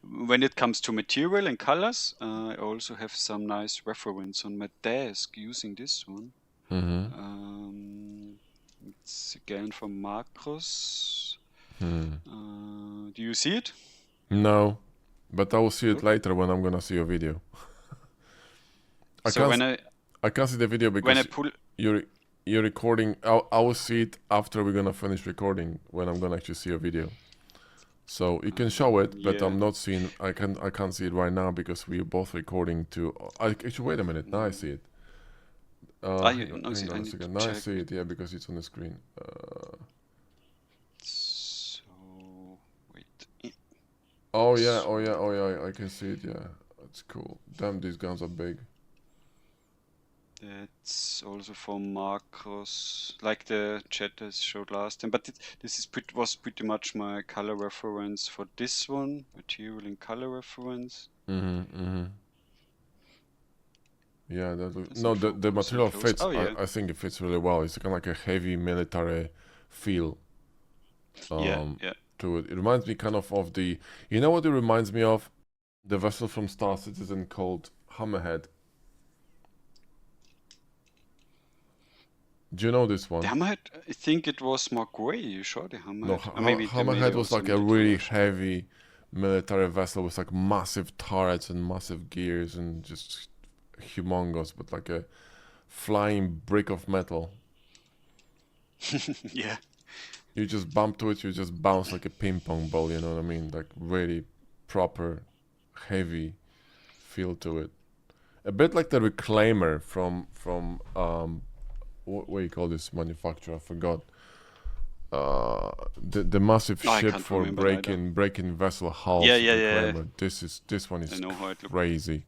When it comes to material and colors, I also have some nice reference on my desk using this one. It's again from Marcos. Do you see it? No, but I will see it later when I'm gonna see your video. I can't see the video because when I pull you're recording. I will see it after we're gonna finish recording when I'm gonna actually see your video. So you can show it, but I'm not seeing. I can't see it right now because we're both recording too. Actually, wait a minute. Now I see it. Now I see it. Yeah, because it's on the screen. So wait. Oh yeah. I can see it. Yeah, that's cool. Damn, these guns are big. That's also from Marcos, like the chat has showed last time. But this was pretty much my color reference for this one, material and color reference. Yeah, the material fits. I think it fits really well. It's kind of like a heavy military feel. To it. It reminds me kind of the. You know what it reminds me of? The vessel from Star Citizen called Hammerhead. Do you know this one? The Hammerhead, I think it was more gray. You sure the Hammerhead? No, Hammerhead was like a really heavy military vessel with like massive turrets and massive gears and just humongous, but like a flying brick of metal. Yeah. You just bump to it, you just bounce like a ping pong ball, you know what I mean? Like really proper, heavy feel to it. A bit like the Reclaimer from what do you call this manufacturer? I forgot. The massive ship for breaking vessel hulls. Yeah. This one is crazy.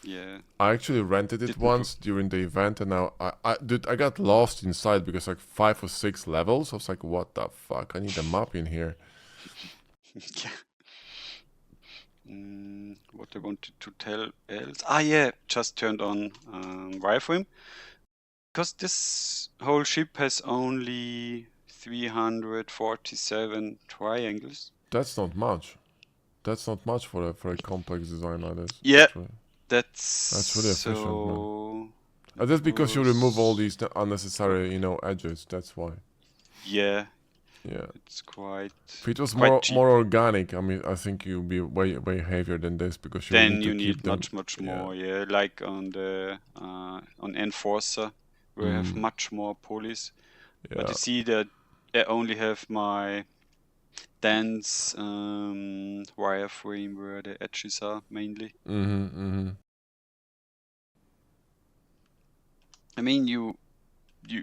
Yeah. I actually rented it once during the event, and now I got lost inside because like 5 or 6 levels. I was like, what the fuck? I need a map in here. Yeah. What I wanted to tell else? Just turned on wireframe. Because this whole ship has only 347 triangles. That's not much. That's not much for a complex design like this. Yeah, that's really efficient, man. That's because you remove all these unnecessary, edges. That's why. Yeah, Yeah. It's quite If it was quite cheap. more organic, I mean, I think you'd be way heavier than this because you would Then need to you keep need them. much more. Yeah, like on the on Enforcer, where I have much more pulleys. But Yeah. you see that I only have my dense wireframe where the edges are mainly. I mean, you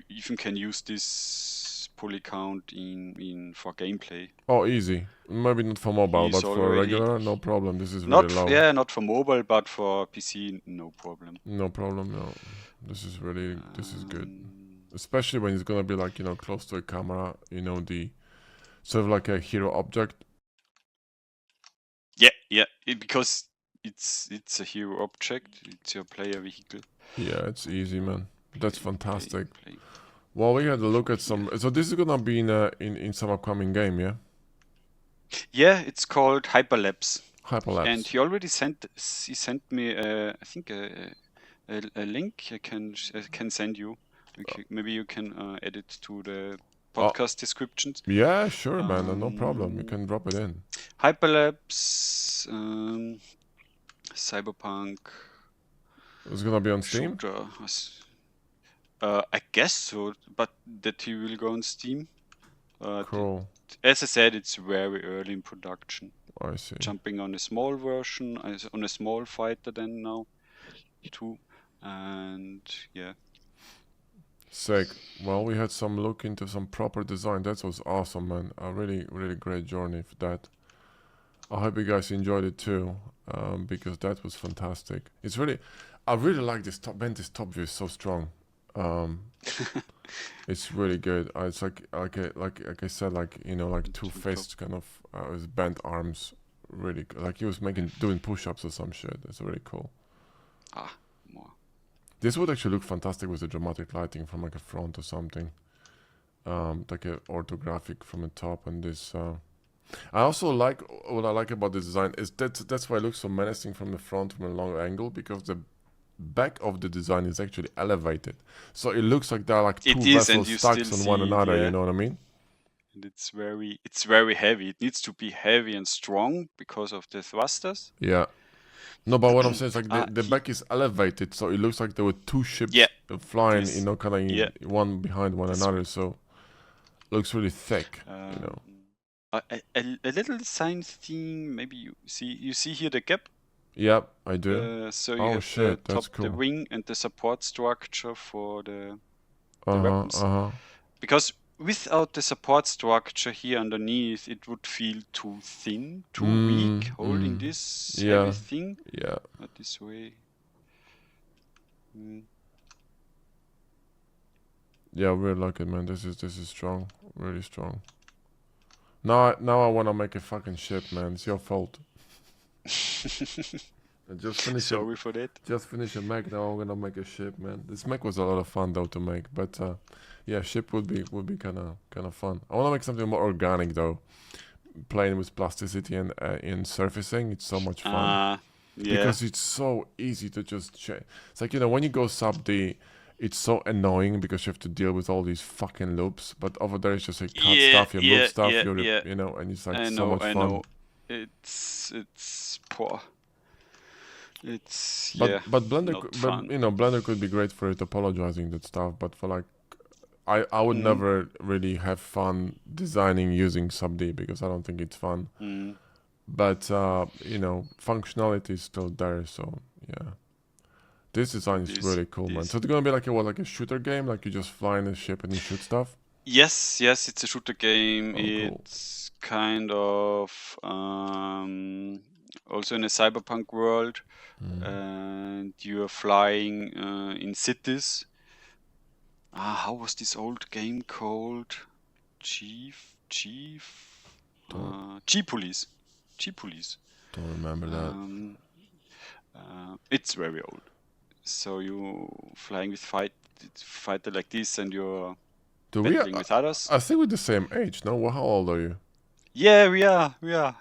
even can use this pulley count in for gameplay. Oh, easy. Maybe not for mobile, He's but for already regular, no problem. This is really low. yeah, not for mobile, but for PC, no problem. No problem. No, this is good. Especially when it's gonna be like, you know, close to a camera. You know, the sort of like a hero object. Yeah, because it's a hero object. It's your player vehicle. Yeah, it's easy, man. That's fantastic. Play. Well, we had a look at some. So this is gonna be in some upcoming game, yeah. Yeah, it's called Hyperlapse. Hyperlapse. And he already sent me I think a link I can send you. Okay, maybe you can add it to the podcast descriptions. Yeah, sure, man. No problem. You can drop it in. Hyperlapse, Cyberpunk. It's gonna be on Steam. Shooter. I guess so, but that he will go on Steam. Cool. As I said, it's very early in production. I see. Jumping on a small version, on a small fighter then now, too, and yeah. Sick. Well, we had some look into some proper design. That was awesome, man. A really great journey for that. I hope you guys enjoyed it too, because that was fantastic. It's really, I really like this top. Man, this top view is so strong. It's really good. It's like I said, like, you know, like two-faced kind of with bent arms. Really, like he was doing push-ups or some shit. It's really cool. More. This would actually look fantastic with the dramatic lighting from like a front or something. Like a orthographic from the top, and this. I also like what I like about the design is that's why it looks so menacing from the front from a long angle, because the back of the design is actually elevated, so it looks like there are like two vessels stacked on one another. Yeah. You know what I mean? And it's very heavy. It needs to be heavy and strong because of the thrusters. Yeah. No, but what I'm saying is like the back is elevated, so it looks like there were two ships flying, you know, kind of one behind one another. So it looks really thick, you know. A little design theme. Maybe you see here the gap. Yep, I do. So you have the top, the wing, and the support structure for the weapons. Because without the support structure here underneath, it would feel too thin, too weak, holding this heavy thing. Yeah. Not this way. Yeah, we like it, man. This is strong, really strong. Now I wanna make a fucking ship, man. It's your fault. Sorry for that. Just finish a mech. Now I'm gonna make a ship, man. This mech was a lot of fun though to make, but yeah, ship would be kind of fun. I wanna make something more organic though. Playing with plasticity and in surfacing, it's so much fun. Because it's so easy to just change. It's like, you know, when you go sub D, it's so annoying because you have to deal with all these fucking loops. But over there, it's just like cut stuff, you move stuff, you know, and it's like so much fun. I know. It's poor. It's but Blender, you know, Blender could be great for topologizing that stuff. But for like, I would never really have fun designing using sub D because I don't think it's fun. But you know, functionality is still there, so yeah. This design is really cool, man. So it's gonna be like a shooter game, like you just fly in a ship and you shoot stuff? Yes, it's a shooter game. It's kind of also in a cyberpunk world, and you are flying in cities. How was this old game called? G-Police. Don't remember that. It's very old. So you flying with fighter like this, and you're battling with others. I think we're the same age, no? How old are you? Yeah, we are. I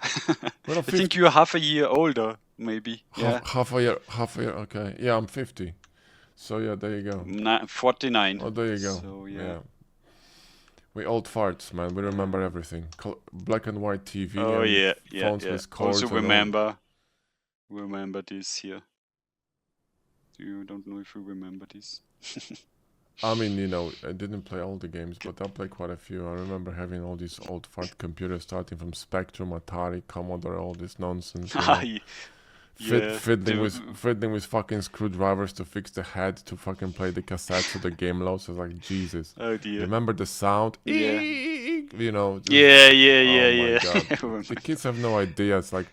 think you're half a year older, maybe. Half a year. Okay. Yeah, I'm 50. So yeah, there you go. 49. Oh, there you go. So yeah. We old farts, man. We remember everything. Black and white TV Oh and yeah, phones yeah. with cords Also and remember this here. You don't know if you remember this. I mean, you know, I didn't play all the games, but I played quite a few. I remember having all these old fart computers starting from Spectrum, Atari, Commodore, all this nonsense, you know. Yeah, Fiddling with fucking screwdrivers to fix the head to fucking play the cassette so the game loads. I was like, Jesus. oh dear. Remember the sound? Yeah. You know. Just, Yeah. Oh my god. The kids have no idea. It's like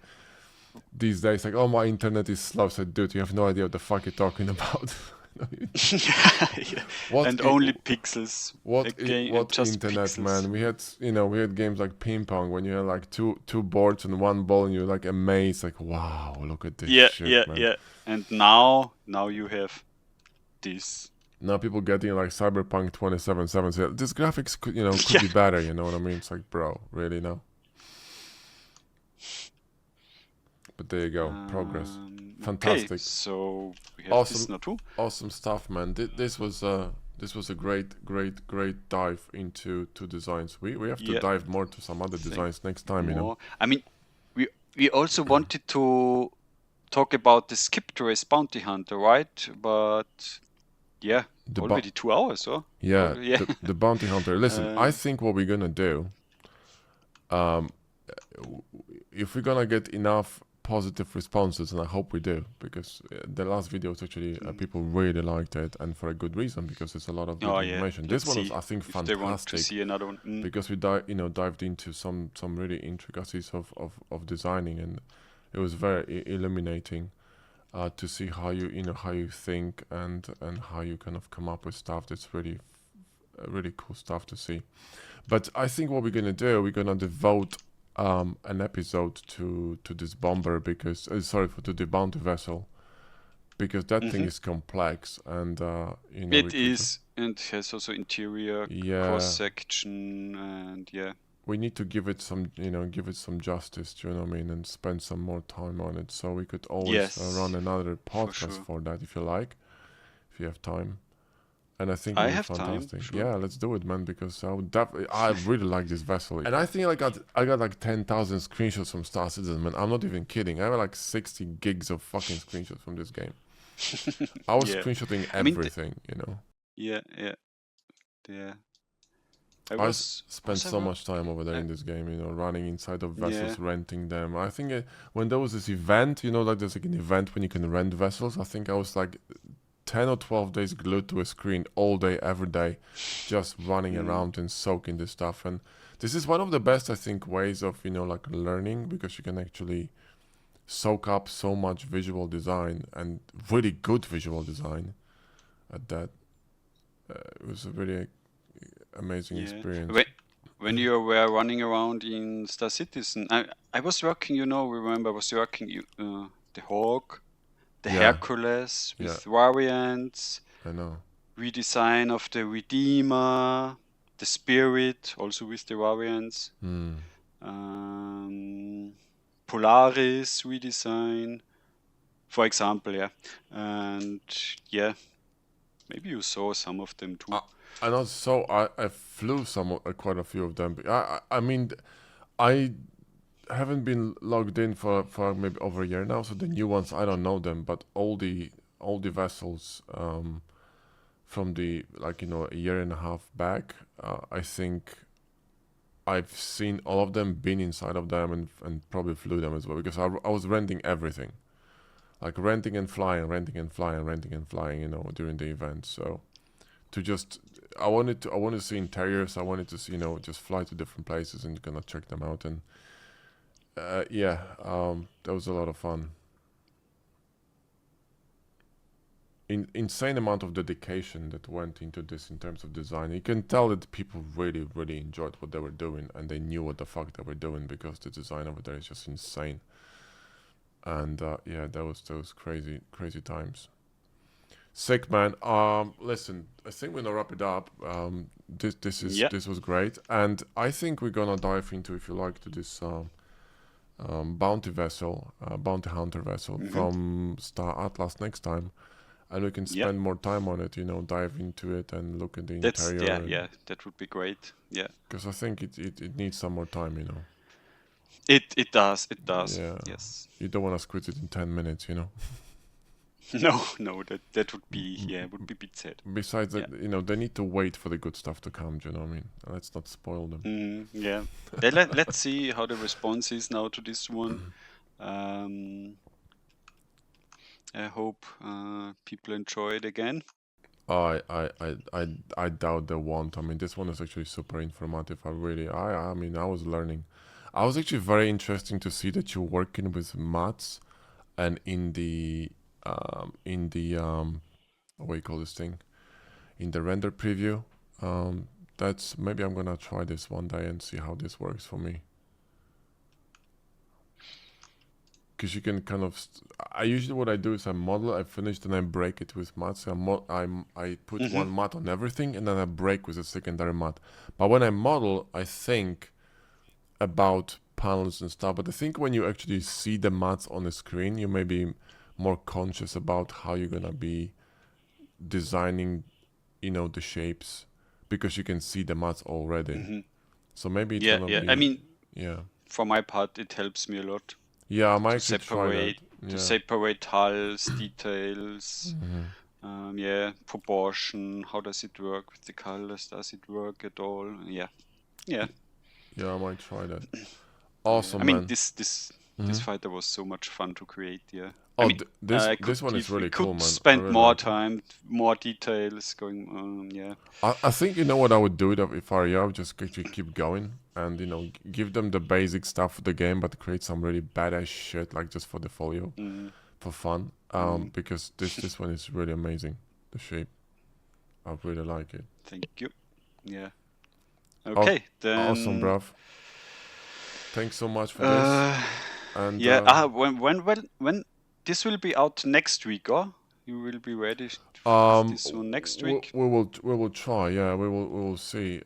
these days, like, oh, my internet is slow. So, dude, you have no idea what the fuck you're talking about. Yeah. And only pixels. What just internet, pixels. man? We had games like ping pong when you had like two boards and one ball, and you're like amazed, like, wow, look at this shit, man. Yeah. And now you have this. Now people getting like Cyberpunk 2077. So this graphics could be better. You know what I mean? It's like, bro, really now. But there you go, progress. Fantastic. Okay, so we have this now too. Awesome stuff, man. This was a great dive into designs. We have to dive more to some other designs next time, you know. I mean, we also wanted to talk about the skipped race bounty hunter, right? But yeah, already 2 hours, huh? Yeah, the bounty hunter. Listen, I think what we're gonna do, if we're gonna get enough positive responses, and I hope we do, because the last video was actually people really liked it, and for a good reason, because it's a lot of good information. This one was, I think, fantastic. They want to see another one. Because we dived into some really intricacies of designing, and it was very illuminating to see how you think and how you kind of come up with stuff that's really cool stuff to see. But I think what we're gonna do, we're gonna devote an episode to this bomber, because to the bounty vessel, because that thing is complex, and it is, and has also interior cross section, and we need to give it some justice, do you know what I mean, and spend some more time on it. So we could always run another podcast for that, if you like, if you have time. And I think I have fantastic. Time. Sure. Yeah, let's do it, man. Because I really like this vessel, and I think I got like 10,000 screenshots from Star Citizen, man. I'm not even kidding. I have like 60 gigs of fucking screenshots from this game. I was screenshotting everything, you know. Yeah. I spent so much time over there in this game, you know, running inside of vessels, renting them. I think when there was this event, you know, like there's like an event when you can rent vessels. I think I was like 10 or 12 days glued to a screen all day, every day, just running around and soaking this stuff. And this is one of the best, I think, ways of, like learning, because you can actually soak up so much visual design, and really good visual design at that. It was a really amazing experience. When you were running around in Star Citizen, I was working, remember I was working the Hawk, the Hercules with variants. I know. Redesign of the Redeemer, the Spirit, also with the variants. Polaris redesign, for example, And maybe you saw some of them too. I know. So I flew quite a few of them. I mean, I haven't been logged in for maybe over a year now, so the new ones I don't know them, but all the vessels from the a year and a half back, I think I've seen all of them, been inside of them, and probably flew them as well, because I was renting everything, like renting and flying, you know, during the event. So I wanted to see interiors. I wanted to see, just fly to different places and kind of check them out. And that was a lot of fun. Insane amount of dedication that went into this in terms of design. You can tell that people really, really enjoyed what they were doing, and they knew what the fuck they were doing, because the design over there is just insane. And that was crazy times. Sick, man. Listen, I think we're gonna wrap it up. This was great, and I think we're gonna dive into, if you like, to this bounty hunter vessel from Star Atlas next time. and we can spend more time on it, dive into it and look at the interior. That would be great. Yeah, because I think it needs some more time. it does. Yeah. Yes. You don't want to squeeze it in 10 minutes. No, that would be would be a bit sad. Besides that, they need to wait for the good stuff to come. Do you know what I mean? Let's not spoil them. Yeah. Let's see how the response is now to this one. I hope people enjoy it again. I doubt they won't. I mean, this one is actually super informative. I was learning. I was actually very interesting to see that you're working with maths, and in the what do you call this thing? In the render preview. That's maybe I'm gonna try this one day and see how this works for me. Because you can kind of, I usually what I do is I model, I finish, then I break it with math. So I put one math on everything, and then I break with a secondary math. But when I model, I think about panels and stuff. But I think when you actually see the maths on the screen, you may be more conscious about how you're gonna be designing, the shapes, because you can see the maths already. So maybe it's gonna be. I mean, yeah. For my part, it helps me a lot. Yeah, I might actually try that. To separate hulls, details, proportion. How does it work with the colors? Does it work at all? Yeah. Yeah, I might try that. Awesome, I mean, man. This fighter was so much fun to create. Yeah. Oh, this one is really cool, man. Spend more time, more details going on. Yeah. I think what I would do if I were you, I would just actually keep going and give them the basic stuff of the game, but create some really badass shit like just for the folio, for fun. Because this one is really amazing. The shape, I really like it. Thank you. Yeah. Okay, then. Awesome, bruv. Thanks so much for this. And when this will be out next week, or you will be ready for this one next week? We will try. Yeah, we will see.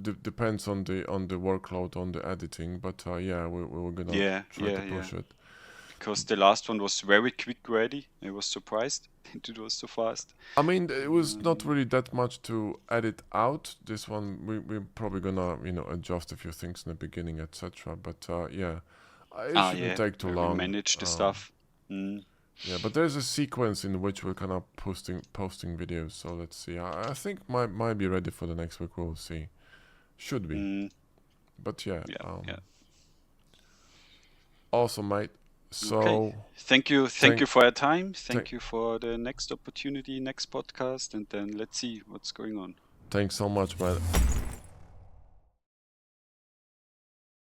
Depends on the workload on the editing, but yeah, we're gonna try to push it. Because the last one was very quick ready. I was surprised it was so fast. I mean, it was not really that much to edit out. This one we're probably gonna adjust a few things in the beginning, etc. But yeah, it shouldn't take too long. Manage the stuff. Yeah, but there's a sequence in which we're kind of posting videos. So let's see. I think might be ready for the next week. We'll see. Should be. But yeah. Awesome, mate. So okay. Thank you for your time. Thank you for the next opportunity, next podcast, and then let's see what's going on. Thanks so much, man.